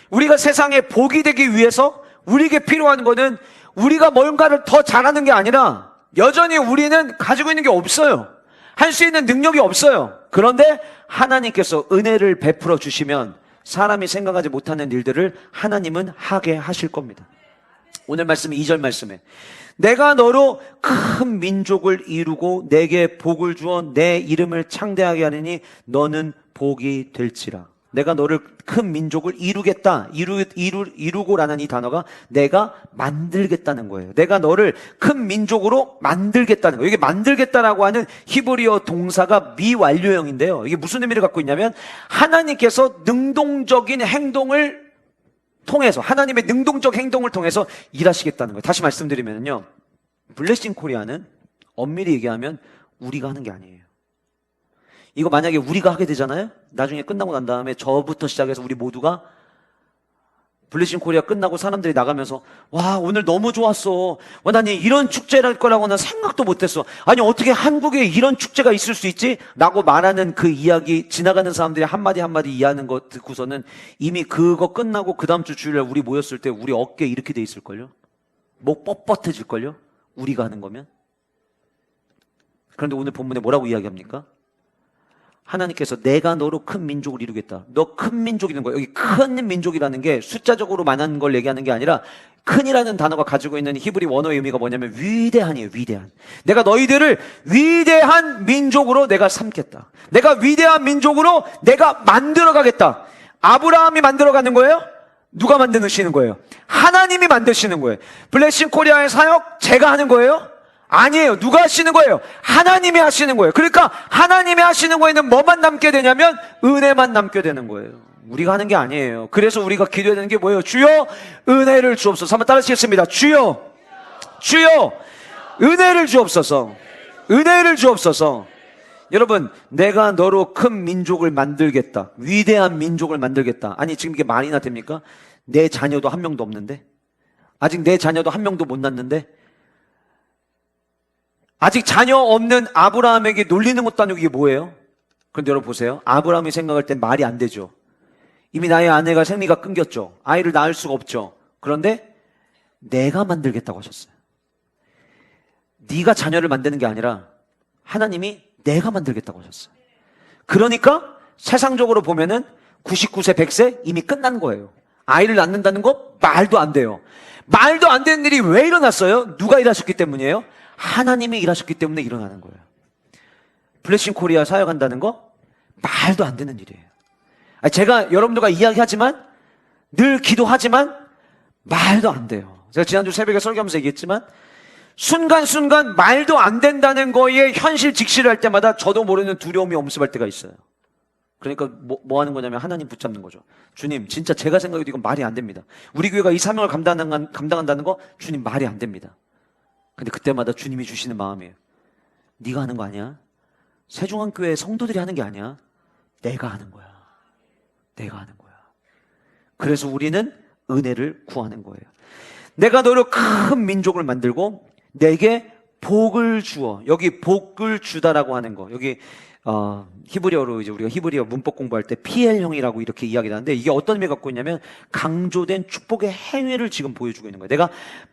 우리가 세상에 복이 되기 위해서 우리에게 필요한 거는 우리가 뭔가를 더 잘하는 게 아니라 여전히 우리는 가지고 있는 게 없어요. 할 수 있는 능력이 없어요. 그런데 하나님께서 은혜를 베풀어 주시면 사람이 생각하지 못하는 일들을 하나님은 하게 하실 겁니다. 오늘 말씀 2절 말씀에 내가 너로 큰 민족을 이루고 내게 복을 주어 내 이름을 창대하게 하리니 너는 복이 될지라. 내가 너를 큰 민족을 이루겠다. 이루고라는 이 단어가 내가 만들겠다는 거예요. 내가 너를 큰 민족으로 만들겠다는 거예요. 이게 만들겠다라고 하는 히브리어 동사가 미완료형인데요. 이게 무슨 의미를 갖고 있냐면 하나님께서 능동적인 행동을 통해서, 하나님의 능동적 행동을 통해서 일하시겠다는 거예요. 다시 말씀드리면요, 블레싱 코리아는 엄밀히 얘기하면 우리가 하는 게 아니에요. 이거 만약에 우리가 하게 되잖아요. 나중에 끝나고 난 다음에 저부터 시작해서 우리 모두가 블레싱 코리아 끝나고 사람들이 나가면서 와 오늘 너무 좋았어. 와 난 이런 축제랄 거라고는 생각도 못했어. 아니 어떻게 한국에 이런 축제가 있을 수 있지? 라고 말하는 그 이야기, 지나가는 사람들이 한마디 한마디 이해하는 거 듣고서는 이미 그거 끝나고 그 다음 주 주일날 우리 모였을 때 우리 어깨 이렇게 돼 있을걸요? 목 뻣뻣해질걸요? 우리가 하는 거면. 그런데 오늘 본문에 뭐라고 이야기합니까? 하나님께서 내가 너로 큰 민족을 이루겠다. 너 큰 민족이라는 거예요. 여기 큰 민족이라는 게 숫자적으로 많은 걸 얘기하는 게 아니라 큰이라는 단어가 가지고 있는 히브리 원어의 의미가 뭐냐면 위대한이에요. 위대한. 내가 너희들을 위대한 민족으로 내가 삼겠다. 내가 위대한 민족으로 내가 만들어가겠다. 아브라함이 만들어가는 거예요? 누가 만드시는 거예요? 하나님이 만드시는 거예요. 블레싱 코리아의 사역 제가 하는 거예요? 아니에요. 누가 하시는 거예요? 하나님이 하시는 거예요. 그러니까 하나님이 하시는 거에는 뭐만 남게 되냐면 은혜만 남게 되는 거예요. 우리가 하는 게 아니에요. 그래서 우리가 기도해야 되는 게 뭐예요? 주여 은혜를 주옵소서. 한번 따라하시겠습니다. 주여 은혜를 주옵소서. 은혜를 주옵소서. 여러분, 내가 너로 큰 민족을 만들겠다. 위대한 민족을 만들겠다. 아니 지금 이게 말이나 됩니까? 내 자녀도 한 명도 없는데, 아직 내 자녀도 한 명도 못 낳는데, 아직 자녀 없는 아브라함에게 놀리는 것도 아니고 이게 뭐예요? 그런데 여러분 보세요. 아브라함이 생각할 땐 말이 안 되죠. 이미 나의 아내가 생리가 끊겼죠. 아이를 낳을 수가 없죠. 그런데 내가 만들겠다고 하셨어요. 네가 자녀를 만드는 게 아니라 하나님이 내가 만들겠다고 하셨어요. 그러니까 세상적으로 보면은 99세, 100세 이미 끝난 거예요. 아이를 낳는다는 거 말도 안 돼요. 말도 안 되는 일이 왜 일어났어요? 누가 일하셨기 때문이에요? 하나님이 일하셨기 때문에 일어나는 거예요. 블레싱 코리아 사역한다는 거 말도 안 되는 일이에요. 제가 여러분들과 이야기하지만, 늘 기도하지만 말도 안 돼요. 제가 지난주 새벽에 설교하면서 얘기했지만 순간순간 말도 안 된다는 거에 현실 직시를 할 때마다 저도 모르는 두려움이 엄습할 때가 있어요. 그러니까 뭐 하는 거냐면 하나님 붙잡는 거죠. 주님, 진짜 제가 생각해도 이건 말이 안 됩니다. 우리 교회가 이 사명을 감당한다는 거 주님 말이 안 됩니다. 근데 그때마다 주님이 주시는 마음이에요. 네가 하는 거 아니야? 세종한교회 성도들이 하는 게 아니야. 내가 하는 거야. 내가 하는 거야. 그래서 우리는 은혜를 구하는 거예요. 내가 너로 큰 민족을 만들고 내게 복을 주어. 여기 복을 주다라고 하는 거. 여기 히브리어로 이제 우리가 히브리어 문법 공부할 때 PL형이라고 이렇게 이야기하는데 이게 어떤 의미를 갖고 있냐면 강조된 축복의 행위를 지금 보여주고 있는 거예요. 내가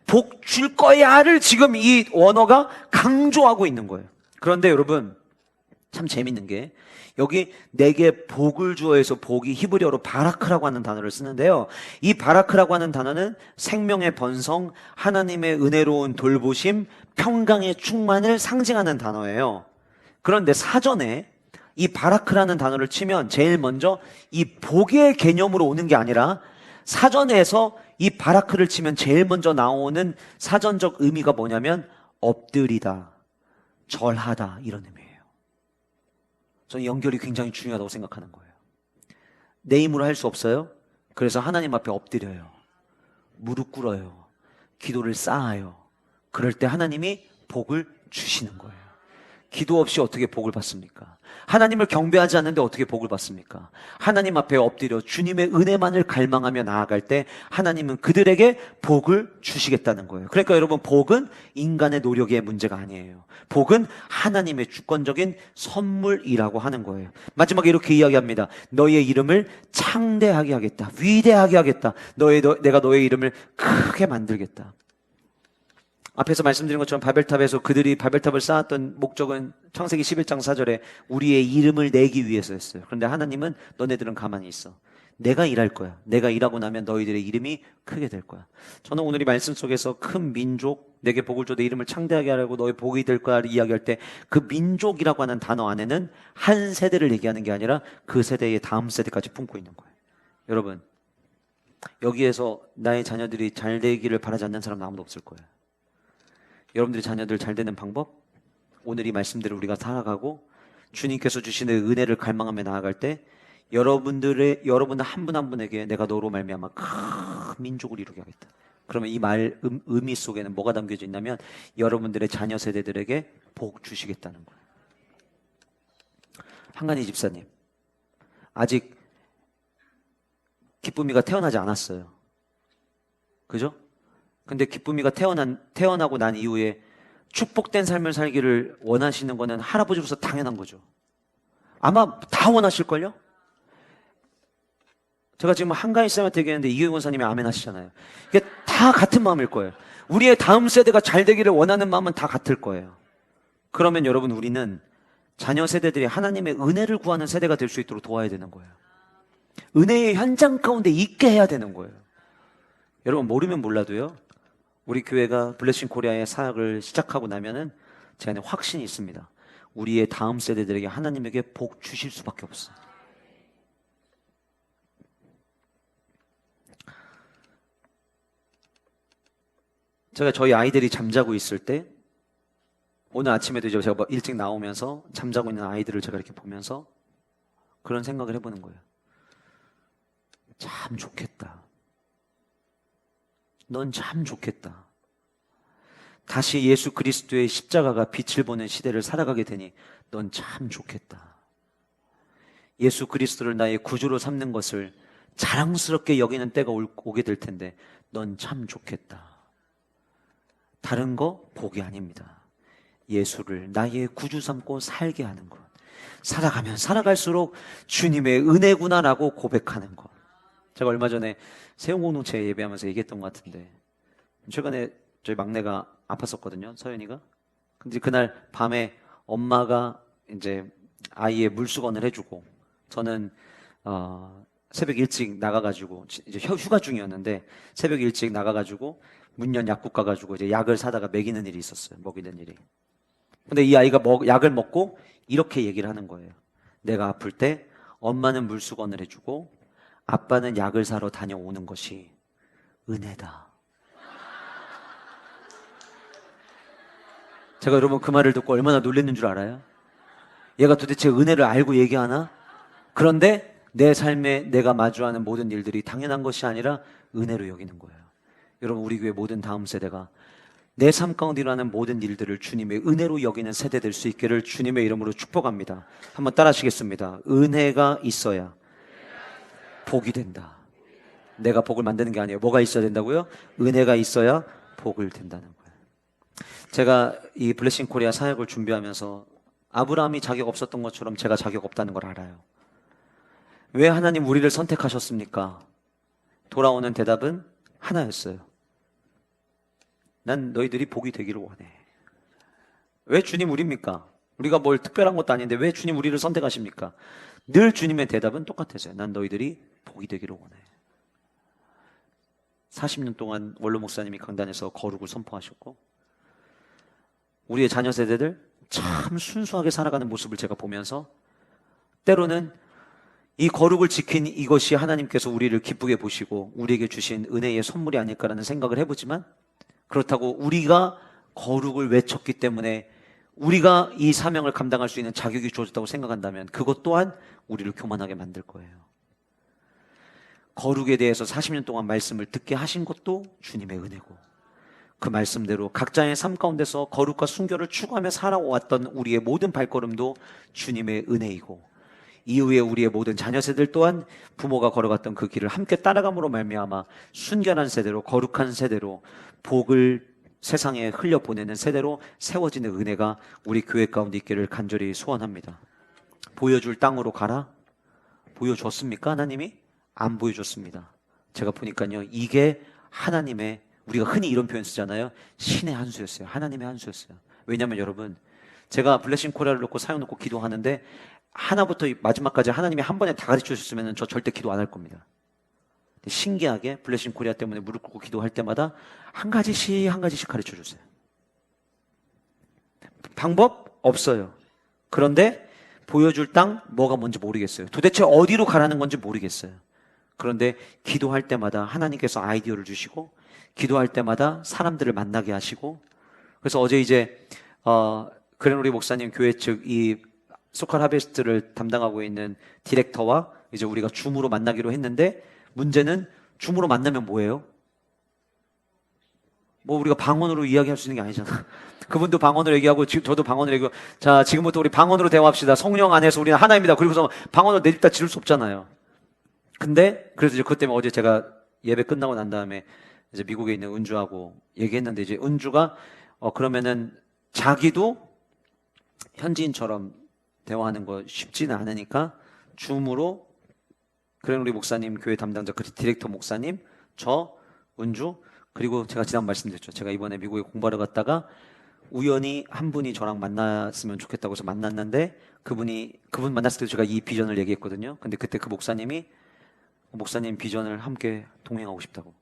복 줄 거야를 지금 이 원어가 강조하고 있는 거예요. 그런데 여러분 참 재밌는 게 여기 내게 복을 주어에서 복이 히브리어로 바라크라고 하는 단어를 쓰는데요. 이 바라크라고 하는 단어는 생명의 번성, 하나님의 은혜로운 돌보심, 평강의 충만을 상징하는 단어예요. 그런데 사전에 이 바라크라는 단어를 치면 제일 먼저 이 복의 개념으로 오는 게 아니라 사전에서 이 바라크를 치면 제일 먼저 나오는 사전적 의미가 뭐냐면 엎드리다, 절하다 이런 의미예요. 저는 연결이 굉장히 중요하다고 생각하는 거예요. 내 힘으로 할 수 없어요. 그래서 하나님 앞에 엎드려요. 무릎 꿇어요. 기도를 쌓아요. 그럴 때 하나님이 복을 주시는 거예요. 기도 없이 어떻게 복을 받습니까? 하나님을 경배하지 않는데 어떻게 복을 받습니까? 하나님 앞에 엎드려 주님의 은혜만을 갈망하며 나아갈 때 하나님은 그들에게 복을 주시겠다는 거예요. 그러니까 여러분 복은 인간의 노력의 문제가 아니에요. 복은 하나님의 주권적인 선물이라고 하는 거예요. 마지막에 이렇게 이야기합니다. 너희의 이름을 창대하게 하겠다. 위대하게 하겠다. 내가 너의 이름을 크게 만들겠다. 앞에서 말씀드린 것처럼 바벨탑에서 그들이 바벨탑을 쌓았던 목적은 창세기 11장 4절에 우리의 이름을 내기 위해서였어요. 그런데 하나님은 너네들은 가만히 있어. 내가 일할 거야. 내가 일하고 나면 너희들의 이름이 크게 될 거야. 저는 오늘 이 말씀 속에서 큰 민족, 내게 복을 줘 내 이름을 창대하게 하라고 너의 복이 될 거야를 이야기할 때 그 민족이라고 하는 단어 안에는 한 세대를 얘기하는 게 아니라 그 세대의 다음 세대까지 품고 있는 거예요. 여러분, 여기에서 나의 자녀들이 잘 되기를 바라지 않는 사람은 아무도 없을 거예요. 여러분들이 자녀들 잘 되는 방법? 오늘 이 말씀대로 우리가 살아가고 주님께서 주시는 은혜를 갈망하며 나아갈 때 여러분들 한 분 한 분에게 내가 너로 말미암아 큰 민족을 이루게 하겠다. 그러면 이 말 의미 속에는 뭐가 담겨져 있냐면 여러분들의 자녀 세대들에게 복 주시겠다는 거예요. 한간희 집사님 아직 기쁨이가 태어나지 않았어요. 그죠? 근데 기쁨이가 태어나고 난 이후에 축복된 삶을 살기를 원하시는 거는 할아버지로서 당연한 거죠. 아마 다 원하실걸요? 제가 지금 한가희 쌤한테 얘기했는데 이효영 원사님이 아멘 하시잖아요. 이게 다 같은 마음일 거예요. 우리의 다음 세대가 잘 되기를 원하는 마음은 다 같을 거예요. 그러면 여러분 우리는 자녀 세대들이 하나님의 은혜를 구하는 세대가 될 수 있도록 도와야 되는 거예요. 은혜의 현장 가운데 있게 해야 되는 거예요. 여러분 모르면 몰라도요. 우리 교회가 블레싱 코리아의 사역을 시작하고 나면은 제 안에 확신이 있습니다. 우리의 다음 세대들에게 하나님에게 복 주실 수밖에 없어요. 제가 저희 아이들이 잠자고 있을 때 오늘 아침에도 이제 제가 일찍 나오면서 잠자고 있는 아이들을 제가 이렇게 보면서 그런 생각을 해보는 거예요. 참 좋겠다. 넌 참 좋겠다. 다시 예수 그리스도의 십자가가 빛을 보는 시대를 살아가게 되니 넌 참 좋겠다. 예수 그리스도를 나의 구주로 삼는 것을 자랑스럽게 여기는 때가 오게 될 텐데 넌 참 좋겠다. 다른 거 복이 아닙니다. 예수를 나의 구주 삼고 살게 하는 것. 살아가면 살아갈수록 주님의 은혜구나라고 고백하는 것. 제가 얼마 전에 세용공동체 예배하면서 얘기했던 것 같은데 최근에 저희 막내가 아팠었거든요. 서연이가. 근데 그날 밤에 엄마가 이제 아이의 물수건을 해주고 저는 새벽 일찍 나가가지고 이제 휴가 중이었는데 새벽 일찍 나가가지고 문연 약국 가가지고 이제 약을 사다가 먹이는 일이 있었어요. 먹이는 일이. 근데 이 아이가 약을 먹고 이렇게 얘기를 하는 거예요. 내가 아플 때 엄마는 물수건을 해주고 아빠는 약을 사러 다녀오는 것이 은혜다. 제가 여러분 그 말을 듣고 얼마나 놀랐는 줄 알아요? 얘가 도대체 은혜를 알고 얘기하나? 그런데 내 삶에 내가 마주하는 모든 일들이 당연한 것이 아니라 은혜로 여기는 거예요. 여러분, 우리 교회 모든 다음 세대가 내 삶 가운데 일어나는 모든 일들을 주님의 은혜로 여기는 세대 될 수 있기를 주님의 이름으로 축복합니다. 한번 따라 하시겠습니다. 은혜가 있어야 복이 된다. 내가 복을 만드는 게 아니에요. 뭐가 있어야 된다고요? 은혜가 있어야 복을 된다는 거예요. 제가 이 블레싱 코리아 사역을 준비하면서 아브라함이 자격 없었던 것처럼 제가 자격 없다는 걸 알아요. 왜 하나님 우리를 선택하셨습니까? 돌아오는 대답은 하나였어요. 난 너희들이 복이 되기를 원해. 왜 주님 우리입니까? 우리가 뭘 특별한 것도 아닌데 왜 주님 우리를 선택하십니까? 늘 주님의 대답은 똑같았어요. 난 너희들이 복이 되기를 원해. 40년 동안 원로 목사님이 강단에서 거룩을 선포하셨고, 우리의 자녀 세대들 참 순수하게 살아가는 모습을 제가 보면서 때로는 이 거룩을 지킨 이것이 하나님께서 우리를 기쁘게 보시고 우리에게 주신 은혜의 선물이 아닐까라는 생각을 해보지만, 그렇다고 우리가 거룩을 외쳤기 때문에 우리가 이 사명을 감당할 수 있는 자격이 주어졌다고 생각한다면 그것 또한 우리를 교만하게 만들 거예요. 거룩에 대해서 40년 동안 말씀을 듣게 하신 것도 주님의 은혜고, 그 말씀대로 각자의 삶 가운데서 거룩과 순결을 추구하며 살아왔던 우리의 모든 발걸음도 주님의 은혜이고, 이후에 우리의 모든 자녀 세대들 또한 부모가 걸어갔던 그 길을 함께 따라감으로 말미암아 순결한 세대로, 거룩한 세대로, 복을 세상에 흘려보내는 세대로 세워지는 은혜가 우리 교회 가운데 있기를 간절히 소원합니다. 보여줄 땅으로 가라? 보여줬습니까? 하나님이? 안 보여줬습니다. 제가 보니까요, 이게 하나님의, 우리가 흔히 이런 표현 쓰잖아요. 신의 한 수였어요. 하나님의 한 수였어요. 왜냐하면 여러분, 제가 블레싱 코리아를 놓고 사역 놓고 기도하는데 하나부터 마지막까지 하나님이 한 번에 다 가르쳐 주셨으면 저 절대 기도 안 할 겁니다. 신기하게 블레싱 코리아 때문에 무릎 꿇고 기도할 때마다 한 가지씩 가르쳐 주세요. 방법 없어요. 그런데 보여줄 땅 뭐가 뭔지 모르겠어요. 도대체 어디로 가라는 건지 모르겠어요. 그런데 기도할 때마다 하나님께서 아이디어를 주시고, 기도할 때마다 사람들을 만나게 하시고, 그래서 어제 이제 그레노리 목사님 교회 측 이 소칼 하베스트를 담당하고 있는 디렉터와 이제 우리가 줌으로 만나기로 했는데, 문제는 줌으로 만나면 뭐예요? 뭐 우리가 방언으로 이야기할 수 있는 게 아니잖아. 그분도 방언으로 얘기하고 저도 방언으로 얘기하고, 자 지금부터 우리 방언으로 대화합시다. 성령 안에서 우리는 하나입니다. 그리고서 방언으로 내집다 지를 수 없잖아요. 근데 그래서 이제 그것 때문에 어제 제가 예배 끝나고 난 다음에 이제 미국에 있는 은주하고 얘기했는데, 이제 은주가 그러면은 자기도 현지인처럼 대화하는 거 쉽지는 않으니까 줌으로 그레노리 목사님 교회 담당자 그 디렉터 목사님, 저 은주, 그리고 제가 지난 말씀드렸죠. 제가 이번에 미국에 공부하러 갔다가 우연히 한 분이 저랑 만났으면 좋겠다고 해서 만났는데, 그분 만났을 때 제가 이 비전을 얘기했거든요. 근데 그때 그 목사님이 목사님 비전을 함께 동행하고 싶다고,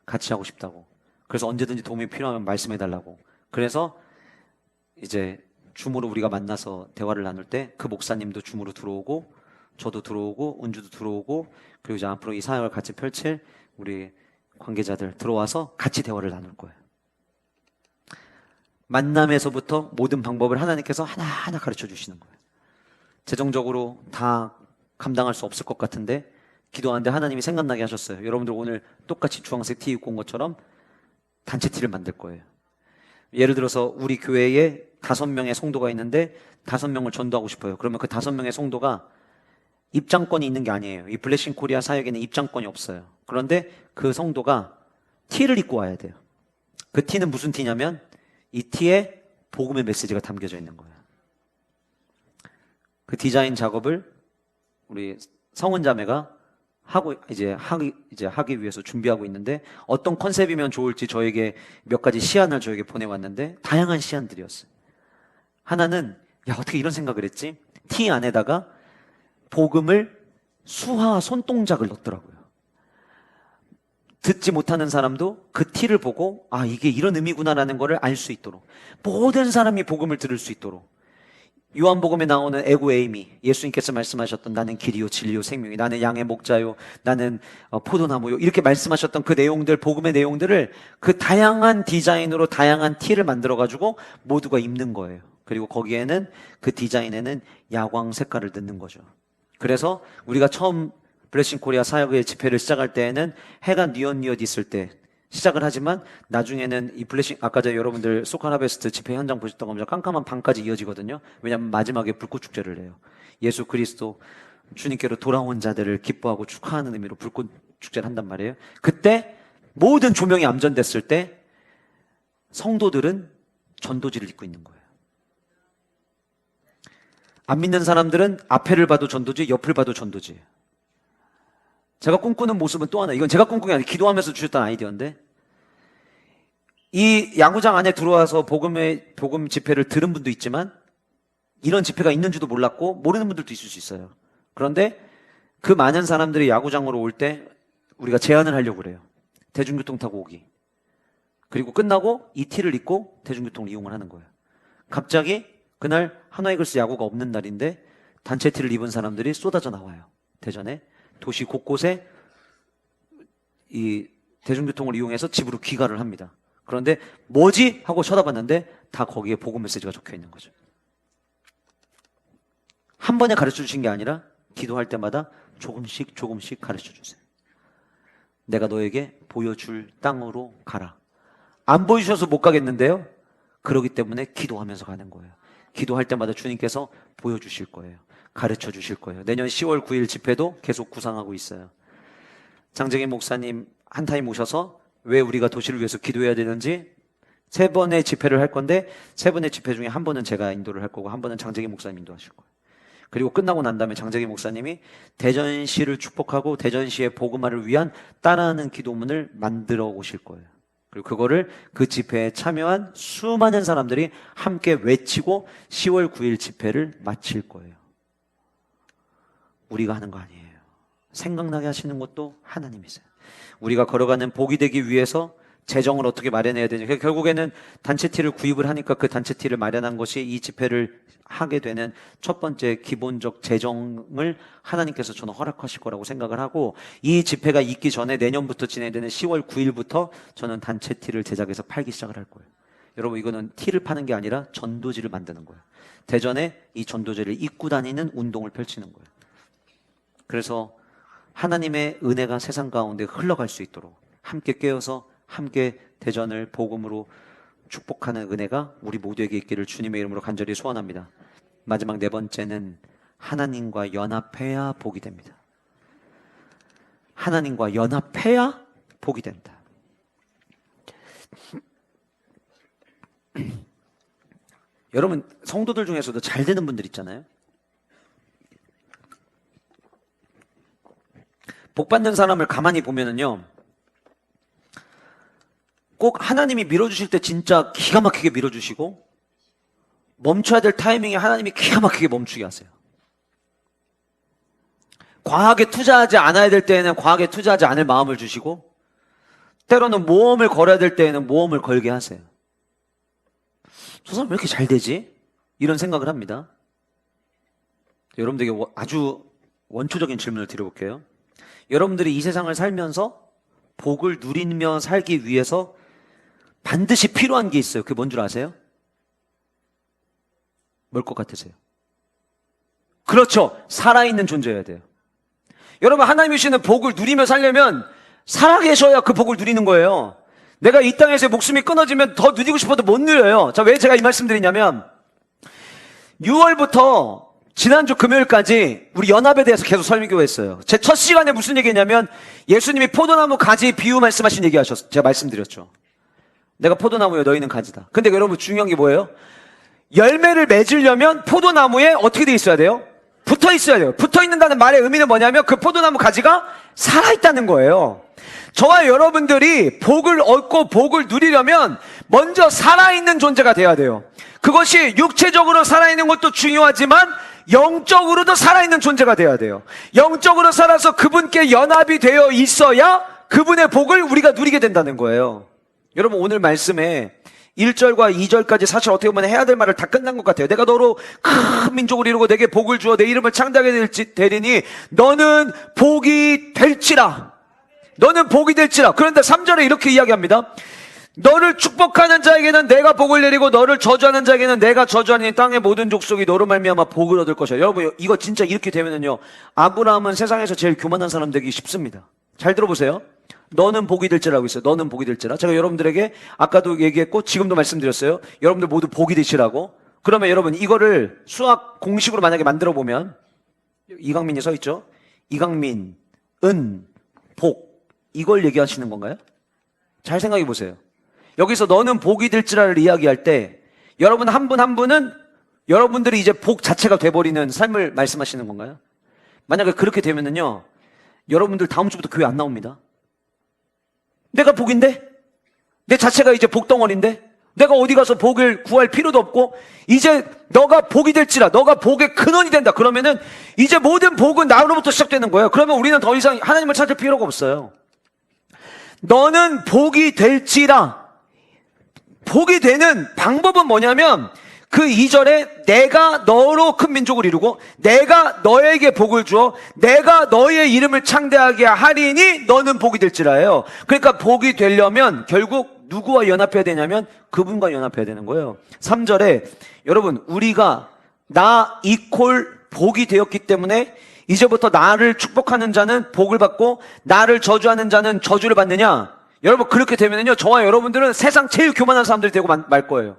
같이 하고 싶다고, 그래서 언제든지 도움이 필요하면 말씀해 달라고. 그래서 이제 줌으로 우리가 만나서 대화를 나눌 때 그 목사님도 줌으로 들어오고, 저도 들어오고, 은주도 들어오고, 그리고 이제 앞으로 이 사역을 같이 펼칠 우리 관계자들 들어와서 같이 대화를 나눌 거예요. 만남에서부터 모든 방법을 하나님께서 하나하나 가르쳐 주시는 거예요. 재정적으로 다 감당할 수 없을 것 같은데 기도하는데 하나님이 생각나게 하셨어요. 여러분들 오늘 똑같이 주황색 티 입고 온 것처럼 단체 티를 만들 거예요. 예를 들어서 우리 교회에 5명의 성도가 있는데 5명을 전도하고 싶어요. 그러면 그 5명의 성도가 입장권이 있는 게 아니에요. 이 블레싱 코리아 사역에는 입장권이 없어요. 그런데 그 성도가 티를 입고 와야 돼요. 그 티는 무슨 티냐면 이 티에 복음의 메시지가 담겨져 있는 거예요. 그 디자인 작업을 우리 성은 자매가 하기 위해서 준비하고 있는데, 어떤 컨셉이면 좋을지 저에게 몇 가지 시안을 저에게 보내왔는데 다양한 시안들이었어요. 하나는 어떻게 이런 생각을 했지? 티 안에다가 복음을 수화 손동작을 넣더라고요. 듣지 못하는 사람도 그 티를 보고 이게 이런 의미구나라는 것을 알 수 있도록, 모든 사람이 복음을 들을 수 있도록, 요한복음에 나오는 에고에이미, 예수님께서 말씀하셨던 나는 길이요 진리요 생명이, 나는 양의 목자요, 나는 포도나무요, 이렇게 말씀하셨던 그 내용들, 복음의 내용들을 그 다양한 디자인으로 다양한 티를 만들어가지고 모두가 입는 거예요. 그리고 거기에는 그 디자인에는 야광 색깔을 넣는 거죠. 그래서 우리가 처음 블레싱 코리아 사역의 집회를 시작할 때에는 해가 뉘엿뉘엿 있을 때 시작을 하지만 나중에는 이 블레싱, 아까 전에 여러분들 소칸 하베스트 집회 현장 보셨던 것처럼 깜깜한 밤까지 이어지거든요. 왜냐하면 마지막에 불꽃 축제를 해요. 예수 그리스도 주님께로 돌아온 자들을 기뻐하고 축하하는 의미로 불꽃 축제를 한단 말이에요. 그때 모든 조명이 암전됐을 때 성도들은 전도지를 입고 있는 거예요. 안 믿는 사람들은 앞에를 봐도 전도지, 옆을 봐도 전도지예요. 제가 꿈꾸는 모습은 또 하나, 이건 제가 꿈꾼 게 아니라 기도하면서 주셨던 아이디어인데, 이 야구장 안에 들어와서 복음 집회를 들은 분도 있지만 이런 집회가 있는지도 몰랐고 모르는 분들도 있을 수 있어요. 그런데 그 많은 사람들이 야구장으로 올 때 우리가 제안을 하려고 그래요. 대중교통 타고 오기. 그리고 끝나고 이 티를 입고 대중교통을 이용을 하는 거예요. 갑자기 그날 하나이글스 야구가 없는 날인데 단체 티를 입은 사람들이 쏟아져 나와요. 대전에 도시 곳곳에 이 대중교통을 이용해서 집으로 귀가를 합니다. 그런데 뭐지? 하고 쳐다봤는데 다 거기에 복음 메시지가 적혀 있는 거죠. 한 번에 가르쳐 주신 게 아니라 기도할 때마다 조금씩 조금씩 가르쳐 주세요. 내가 너에게 보여줄 땅으로 가라. 안 보여주셔서 못 가겠는데요. 그렇기 때문에 기도하면서 가는 거예요. 기도할 때마다 주님께서 보여주실 거예요. 가르쳐 주실 거예요. 내년 10월 9일 집회도 계속 구상하고 있어요. 장재긴 목사님 한 타임 오셔서 왜 우리가 도시를 위해서 기도해야 되는지 3번의 집회를 할 건데 3번의 집회 중에 한 번은 제가 인도를 할 거고 한 번은 장재긴 목사님 인도하실 거예요. 그리고 끝나고 난 다음에 장재긴 목사님이 대전시를 축복하고 대전시의 복음화를 위한 따라하는 기도문을 만들어 오실 거예요. 그리고 그거를 그 집회에 참여한 수많은 사람들이 함께 외치고 10월 9일 집회를 마칠 거예요. 우리가 하는 거 아니에요. 생각나게 하시는 것도 하나님이세요. 우리가 걸어가는 복이 되기 위해서 재정을 어떻게 마련해야 되냐. 결국에는 단체티를 구입을 하니까 그 단체티를 마련한 것이 이 집회를 하게 되는 첫 번째 기본적 재정을 하나님께서 저는 허락하실 거라고 생각을 하고, 이 집회가 있기 전에 내년부터 진행되는 10월 9일부터 저는 단체티를 제작해서 팔기 시작을 할 거예요. 여러분, 이거는 티를 파는 게 아니라 전도지를 만드는 거예요. 대전에 이 전도지를 입고 다니는 운동을 펼치는 거예요. 그래서 하나님의 은혜가 세상 가운데 흘러갈 수 있도록 함께 깨어서 함께 대전을 복음으로 축복하는 은혜가 우리 모두에게 있기를 주님의 이름으로 간절히 소원합니다. 마지막 4번째는 하나님과 연합해야 복이 됩니다. 하나님과 연합해야 복이 됩니다. 여러분, 성도들 중에서도 잘 되는 분들 있잖아요. 복 받는 사람을 가만히 보면은요, 꼭 하나님이 밀어주실 때 진짜 기가 막히게 밀어주시고, 멈춰야 될 타이밍에 하나님이 기가 막히게 멈추게 하세요. 과하게 투자하지 않아야 될 때에는 과하게 투자하지 않을 마음을 주시고, 때로는 모험을 걸어야 될 때에는 모험을 걸게 하세요. 저 사람 왜 이렇게 잘 되지? 이런 생각을 합니다. 여러분들에게 아주 원초적인 질문을 드려볼게요. 여러분들이 이 세상을 살면서 복을 누리며 살기 위해서 반드시 필요한 게 있어요. 그게 뭔 줄 아세요? 뭘 것 같으세요? 그렇죠. 살아있는 존재여야 돼요. 여러분, 하나님이 주시는 복을 누리며 살려면 살아계셔야 그 복을 누리는 거예요. 내가 이 땅에서 목숨이 끊어지면 더 누리고 싶어도 못 누려요. 자, 왜 제가 이 말씀 드리냐면 6월부터 지난주 금요일까지 우리 연합에 대해서 계속 설교했어요. 제 첫 시간에 무슨 얘기했냐면 예수님이 포도나무 가지 비유 말씀하신 얘기 하셨어요. 제가 말씀드렸죠. 내가 포도나무여 너희는 가지다. 근데 여러분, 중요한 게 뭐예요? 열매를 맺으려면 포도나무에 어떻게 돼 있어야 돼요? 붙어 있어야 돼요. 붙어 있는다는 말의 의미는 뭐냐면 그 포도나무 가지가 살아있다는 거예요. 저와 여러분들이 복을 얻고 복을 누리려면 먼저 살아있는 존재가 돼야 돼요. 그것이 육체적으로 살아있는 것도 중요하지만 영적으로도 살아있는 존재가 돼야 돼요. 영적으로 살아서 그분께 연합이 되어 있어야 그분의 복을 우리가 누리게 된다는 거예요. 여러분, 오늘 말씀에 1절과 2절까지 사실 어떻게 보면 해야 될 말을 다 끝난 것 같아요. 내가 너로 큰 민족을 이루고 내게 복을 주어 내 이름을 창대하게 되리니 너는 복이 될지라. 너는 복이 될지라. 그런데 3절에 이렇게 이야기합니다. 너를 축복하는 자에게는 내가 복을 내리고 너를 저주하는 자에게는 내가 저주하니 땅의 모든 족속이 너로 말미암아 복을 얻을 것이야. 여러분, 이거 진짜 이렇게 되면은요, 아브라함은 세상에서 제일 교만한 사람 되기 쉽습니다. 잘 들어보세요. 너는 복이 될지라고 있어요. 너는 복이 될지라. 제가 여러분들에게 아까도 얘기했고 지금도 말씀드렸어요. 여러분들 모두 복이 되시라고. 그러면 여러분 이거를 수학 공식으로 만약에 만들어 보면, 이강민이 서 있죠. 이강민, 은, 복, 이걸 얘기하시는 건가요? 잘 생각해 보세요. 여기서 너는 복이 될지라를 이야기할 때 여러분 한 분 한 분은 여러분들이 이제 복 자체가 돼버리는 삶을 말씀하시는 건가요? 만약에 그렇게 되면은요, 여러분들 다음 주부터 교회 안 나옵니다. 내가 복인데? 내 자체가 이제 복덩어리인데? 내가 어디 가서 복을 구할 필요도 없고 이제 너가 복이 될지라, 너가 복의 근원이 된다. 그러면은 이제 모든 복은 나로부터 시작되는 거예요. 그러면 우리는 더 이상 하나님을 찾을 필요가 없어요. 너는 복이 될지라. 복이 되는 방법은 뭐냐면 그 2절에 내가 너로 큰 민족을 이루고 내가 너에게 복을 주어 내가 너의 이름을 창대하게 하리니 너는 복이 될지라예요. 그러니까 복이 되려면 결국 누구와 연합해야 되냐면 그분과 연합해야 되는 거예요. 3절에 여러분, 우리가 나 이퀄 복이 되었기 때문에 이제부터 나를 축복하는 자는 복을 받고 나를 저주하는 자는 저주를 받느냐? 여러분, 그렇게 되면요, 저와 여러분들은 세상 제일 교만한 사람들이 되고 말 거예요.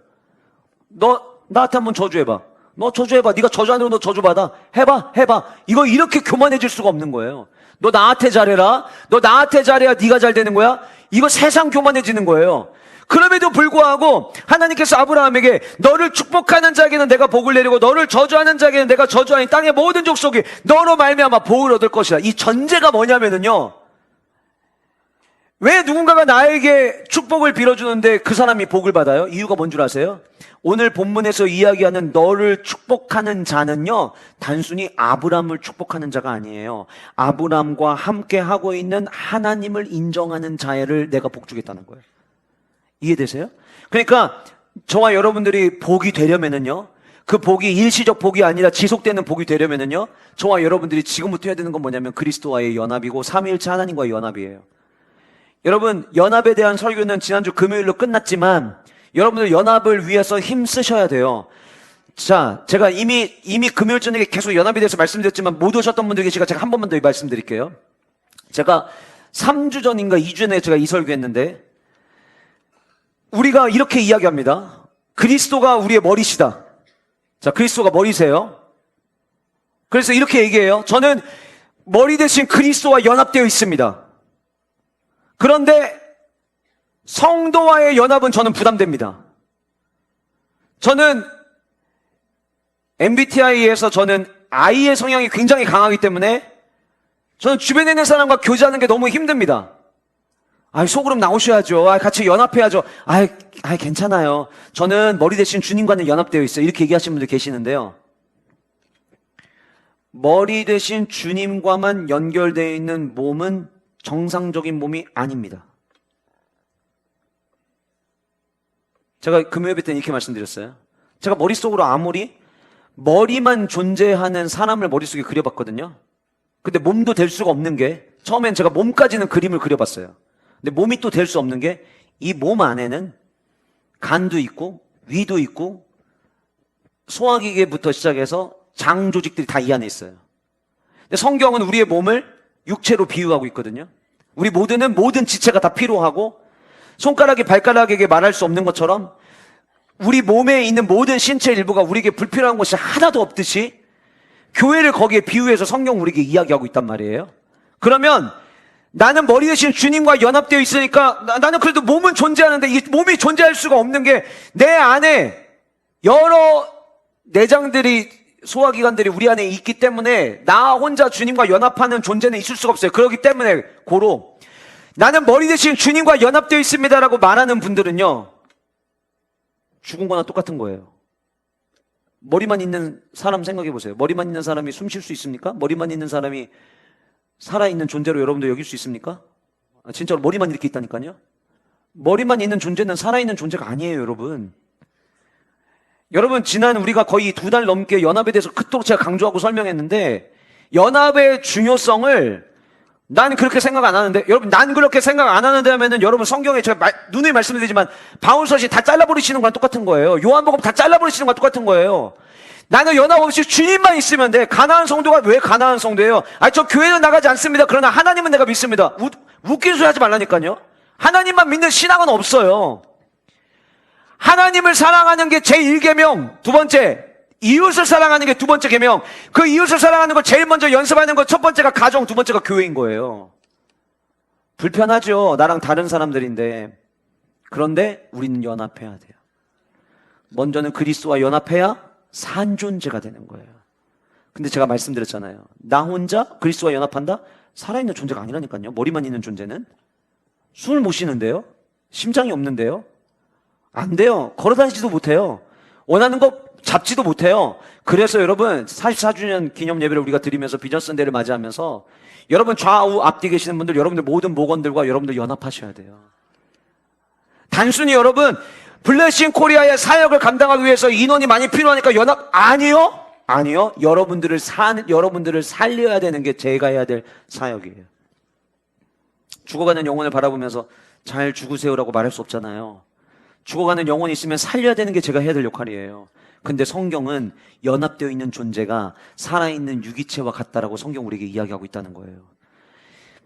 너 나한테 한번 저주해봐. 너 저주해봐. 네가 저주하는 거 너 저주받아. 해봐. 이거 이렇게 교만해질 수가 없는 거예요. 너 나한테 잘해라. 너 나한테 잘해야 네가 잘 되는 거야. 이거 세상 교만해지는 거예요. 그럼에도 불구하고 하나님께서 아브라함에게 너를 축복하는 자에게는 내가 복을 내리고 너를 저주하는 자에게는 내가 저주하니 땅의 모든 족속이 너로 말미암아 복을 얻을 것이다. 이 전제가 뭐냐면은요, 왜 누군가가 나에게 축복을 빌어주는데 그 사람이 복을 받아요? 이유가 뭔 줄 아세요? 오늘 본문에서 이야기하는 너를 축복하는 자는요, 단순히 아브람을 축복하는 자가 아니에요. 아브람과 함께 하고 있는 하나님을 인정하는 자를 내가 복 주겠다는 거예요. 이해되세요? 그러니까 저와 여러분들이 복이 되려면은요, 그 복이 일시적 복이 아니라 지속되는 복이 되려면은요, 저와 여러분들이 지금부터 해야 되는 건 뭐냐면 그리스도와의 연합이고 삼위일체 하나님과의 연합이에요. 여러분, 연합에 대한 설교는 지난주 금요일로 끝났지만 여러분들 연합을 위해서 힘 쓰셔야 돼요. 자, 제가 이미 금요일 저녁에 계속 연합에 대해서 말씀드렸지만 못 오셨던 분들 계시니까 제가 한 번만 더 말씀드릴게요. 제가 3주 전인가 2주 전에 제가 이 설교했는데 우리가 이렇게 이야기합니다. 그리스도가 우리의 머리시다. 자, 그리스도가 머리세요. 그래서 이렇게 얘기해요. 저는 머리 대신 그리스도와 연합되어 있습니다. 그런데 성도와의 연합은 저는 부담됩니다. 저는 MBTI에서 저는 I의 성향이 굉장히 강하기 때문에 저는 주변에 있는 사람과 교제하는 게 너무 힘듭니다. 속으로 나오셔야죠. 같이 연합해야죠. 괜찮아요. 저는 머리 대신 주님과는 연합되어 있어요. 이렇게 얘기하시는 분들 계시는데요. 머리 대신 주님과만 연결되어 있는 몸은 정상적인 몸이 아닙니다. 제가 금요일 때는 이렇게 말씀드렸어요. 제가 머릿속으로 아무리 머리만 존재하는 사람을 머릿속에 그려봤거든요. 근데 몸도 될 수가 없는 게, 처음엔 제가 몸까지는 그림을 그려봤어요. 근데 몸이 또 될 수 없는 게, 이 몸 안에는 간도 있고 위도 있고 소화기계부터 시작해서 장 조직들이 다 이 안에 있어요. 근데 성경은 우리의 몸을 육체로 비유하고 있거든요. 우리 모두는 모든 지체가 다 필요하고 손가락이 발가락에게 말할 수 없는 것처럼 우리 몸에 있는 모든 신체 일부가 우리에게 불필요한 것이 하나도 없듯이 교회를 거기에 비유해서 성경 우리에게 이야기하고 있단 말이에요. 그러면 나는 머리 대신 주님과 연합되어 있으니까 나는 그래도 몸은 존재하는데 이 몸이 존재할 수가 없는 게 내 안에 여러 내장들이 소화기관들이 우리 안에 있기 때문에 나 혼자 주님과 연합하는 존재는 있을 수가 없어요. 그렇기 때문에 고로 나는 머리 대신 주님과 연합되어 있습니다라고 말하는 분들은요, 죽은 거나 똑같은 거예요. 머리만 있는 사람 생각해 보세요. 머리만 있는 사람이 숨 쉴 수 있습니까? 머리만 있는 사람이 살아있는 존재로 여러분들 여길 수 있습니까? 진짜로 머리만 이렇게 있다니까요. 머리만 있는 존재는 살아있는 존재가 아니에요, 여러분. 여러분, 지난 우리가 거의 2달 넘게 연합에 대해서 그토록 제가 강조하고 설명했는데, 연합의 중요성을 난 그렇게 생각 안 하는데, 여러분, 난 그렇게 생각 안 하는데 하면은 여러분 성경에 제가 누누이 말씀드리지만, 바울서시 다 잘라버리시는 거랑 똑같은 거예요. 요한복음 다 잘라버리시는 거랑 똑같은 거예요. 나는 연합 없이 주님만 있으면 돼. 가나안 성도가 왜 가나안 성도예요? 아니, 저 교회는 나가지 않습니다. 그러나 하나님은 내가 믿습니다. 웃긴 소리 하지 말라니까요. 하나님만 믿는 신앙은 없어요. 하나님을 사랑하는 게 제1계명, 두 번째, 이웃을 사랑하는 게 두 번째 계명. 그 이웃을 사랑하는 걸 제일 먼저 연습하는 거 첫 번째가 가정, 두 번째가 교회인 거예요. 불편하죠. 나랑 다른 사람들인데. 그런데 우리는 연합해야 돼요. 먼저는 그리스도와 연합해야 산존재가 되는 거예요. 근데 제가 말씀드렸잖아요. 나 혼자 그리스도와 연합한다? 살아있는 존재가 아니라니까요. 머리만 있는 존재는. 숨을 못 쉬는데요. 심장이 없는데요. 안 돼요. 걸어다니지도 못해요. 원하는 거 잡지도 못해요. 그래서 여러분 44주년 기념 예배를 우리가 드리면서 비전 선데이를 맞이하면서 여러분 좌우 앞뒤 계시는 분들, 여러분들 모든 목원들과 여러분들 연합하셔야 돼요. 단순히 여러분 블레싱 코리아의 사역을 감당하기 위해서 인원이 많이 필요하니까 연합 아니요? 아니요. 여러분들을 살려야 되는 게 제가 해야 될 사역이에요. 죽어가는 영혼을 바라보면서 잘 죽으세요라고 말할 수 없잖아요. 죽어가는 영혼이 있으면 살려야 되는 게 제가 해야 될 역할이에요. 근데 성경은 연합되어 있는 존재가 살아있는 유기체와 같다라고 성경 우리에게 이야기하고 있다는 거예요.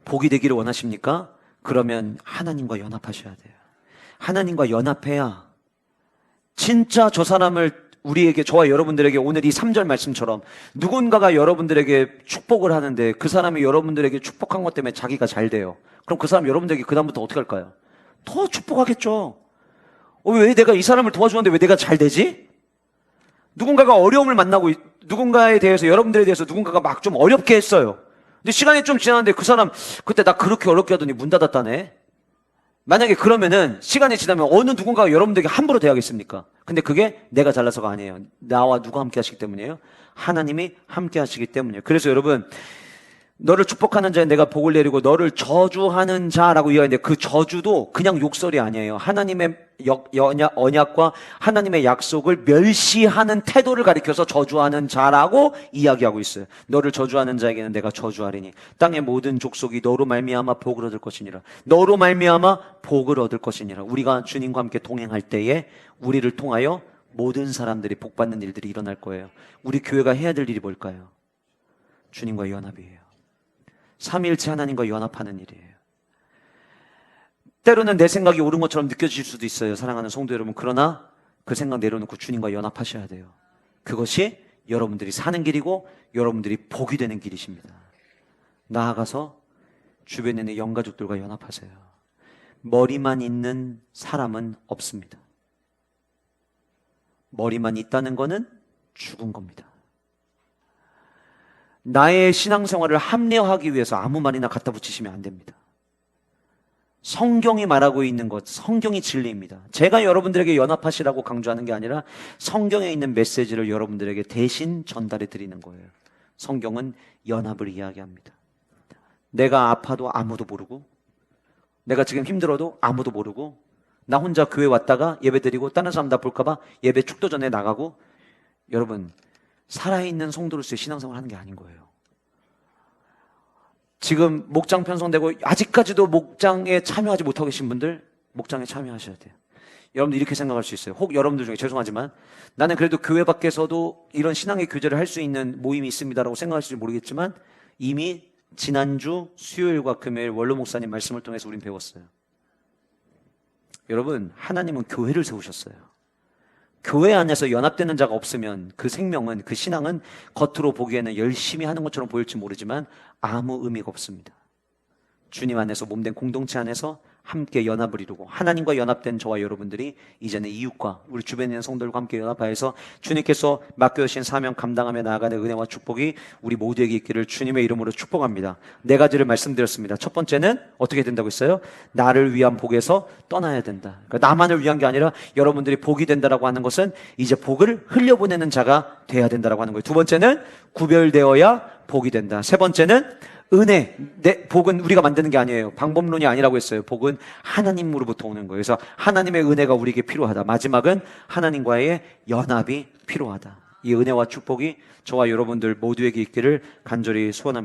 복이 되기를 원하십니까? 그러면 하나님과 연합하셔야 돼요. 하나님과 연합해야 진짜 저 사람을 우리에게, 저와 여러분들에게 오늘 이 3절 말씀처럼 누군가가 여러분들에게 축복을 하는데 그 사람이 여러분들에게 축복한 것 때문에 자기가 잘 돼요. 그럼 그 사람 여러분들에게 그 다음부터 어떻게 할까요? 더 축복하겠죠. 왜 내가 이 사람을 도와주는데 왜 내가 잘 되지? 누군가가 어려움을 만나고 누군가에 대해서, 여러분들에 대해서 누군가가 막 좀 어렵게 했어요. 근데 시간이 좀 지났는데 그 사람 그때 나 그렇게 어렵게 하더니 문 닫았다네. 만약에 그러면은 시간이 지나면 어느 누군가가 여러분들에게 함부로 대하겠습니까? 근데 그게 내가 잘나서가 아니에요. 나와 누가 함께 하시기 때문이에요? 하나님이 함께 하시기 때문이에요. 그래서 여러분, 너를 축복하는 자에 내가 복을 내리고 너를 저주하는 자라고 이야기하는데 그 저주도 그냥 욕설이 아니에요. 하나님의 언약과 하나님의 약속을 멸시하는 태도를 가리켜서 저주하는 자라고 이야기하고 있어요. 너를 저주하는 자에게는 내가 저주하리니 땅의 모든 족속이 너로 말미암아 복을 얻을 것이니라. 너로 말미암아 복을 얻을 것이니라. 우리가 주님과 함께 동행할 때에 우리를 통하여 모든 사람들이 복받는 일들이 일어날 거예요. 우리 교회가 해야 될 일이 뭘까요? 주님과 연합이에요. 삼위일체 하나님과 연합하는 일이에요. 때로는 내 생각이 옳은 것처럼 느껴질 수도 있어요, 사랑하는 성도 여러분. 그러나 그 생각 내려놓고 주님과 연합하셔야 돼요. 그것이 여러분들이 사는 길이고 여러분들이 복이 되는 길이십니다. 나아가서 주변에 있는 영가족들과 연합하세요. 머리만 있는 사람은 없습니다. 머리만 있다는 것은 죽은 겁니다. 나의 신앙생활을 합리화하기 위해서 아무 말이나 갖다 붙이시면 안 됩니다. 성경이 말하고 있는 것, 성경이 진리입니다. 제가 여러분들에게 연합하시라고 강조하는 게 아니라 성경에 있는 메시지를 여러분들에게 대신 전달해 드리는 거예요. 성경은 연합을 이야기합니다. 내가 아파도 아무도 모르고, 내가 지금 힘들어도 아무도 모르고, 나 혼자 교회 왔다가 예배 드리고 다른 사람 다 볼까봐 예배 축도 전에 나가고, 여러분 살아있는 성도로서의 신앙생활을 하는 게 아닌 거예요. 지금 목장 편성되고 아직까지도 목장에 참여하지 못하고 계신 분들, 목장에 참여하셔야 돼요. 여러분들 이렇게 생각할 수 있어요. 혹 여러분들 중에, 죄송하지만 나는 그래도 교회 밖에서도 이런 신앙의 교제를 할 수 있는 모임이 있습니다라고 생각하실지 모르겠지만 이미 지난주 수요일과 금요일 원로 목사님 말씀을 통해서 우린 배웠어요. 여러분, 하나님은 교회를 세우셨어요. 교회 안에서 연합되는 자가 없으면 그 생명은, 그 신앙은 겉으로 보기에는 열심히 하는 것처럼 보일지 모르지만 아무 의미가 없습니다. 주님 안에서 몸된 공동체 안에서 함께 연합을 이루고 하나님과 연합된 저와 여러분들이 이제는 이웃과 우리 주변에 있는 성도들과 함께 연합하여서 주님께서 맡겨주신 사명 감당하며 나아가는 은혜와 축복이 우리 모두에게 있기를 주님의 이름으로 축복합니다. 4가지를 말씀드렸습니다. 첫 번째는 어떻게 된다고 했어요? 나를 위한 복에서 떠나야 된다. 그러니까 나만을 위한 게 아니라 여러분들이 복이 된다라고 하는 것은 이제 복을 흘려보내는 자가 돼야 된다라고 하는 거예요. 두 번째는 구별되어야 복이 된다. 세 번째는 은혜, 내 복은 우리가 만드는 게 아니에요. 방법론이 아니라고 했어요. 복은 하나님으로부터 오는 거예요. 그래서 하나님의 은혜가 우리에게 필요하다. 마지막은 하나님과의 연합이 필요하다. 이 은혜와 축복이 저와 여러분들 모두에게 있기를 간절히 소원합니다.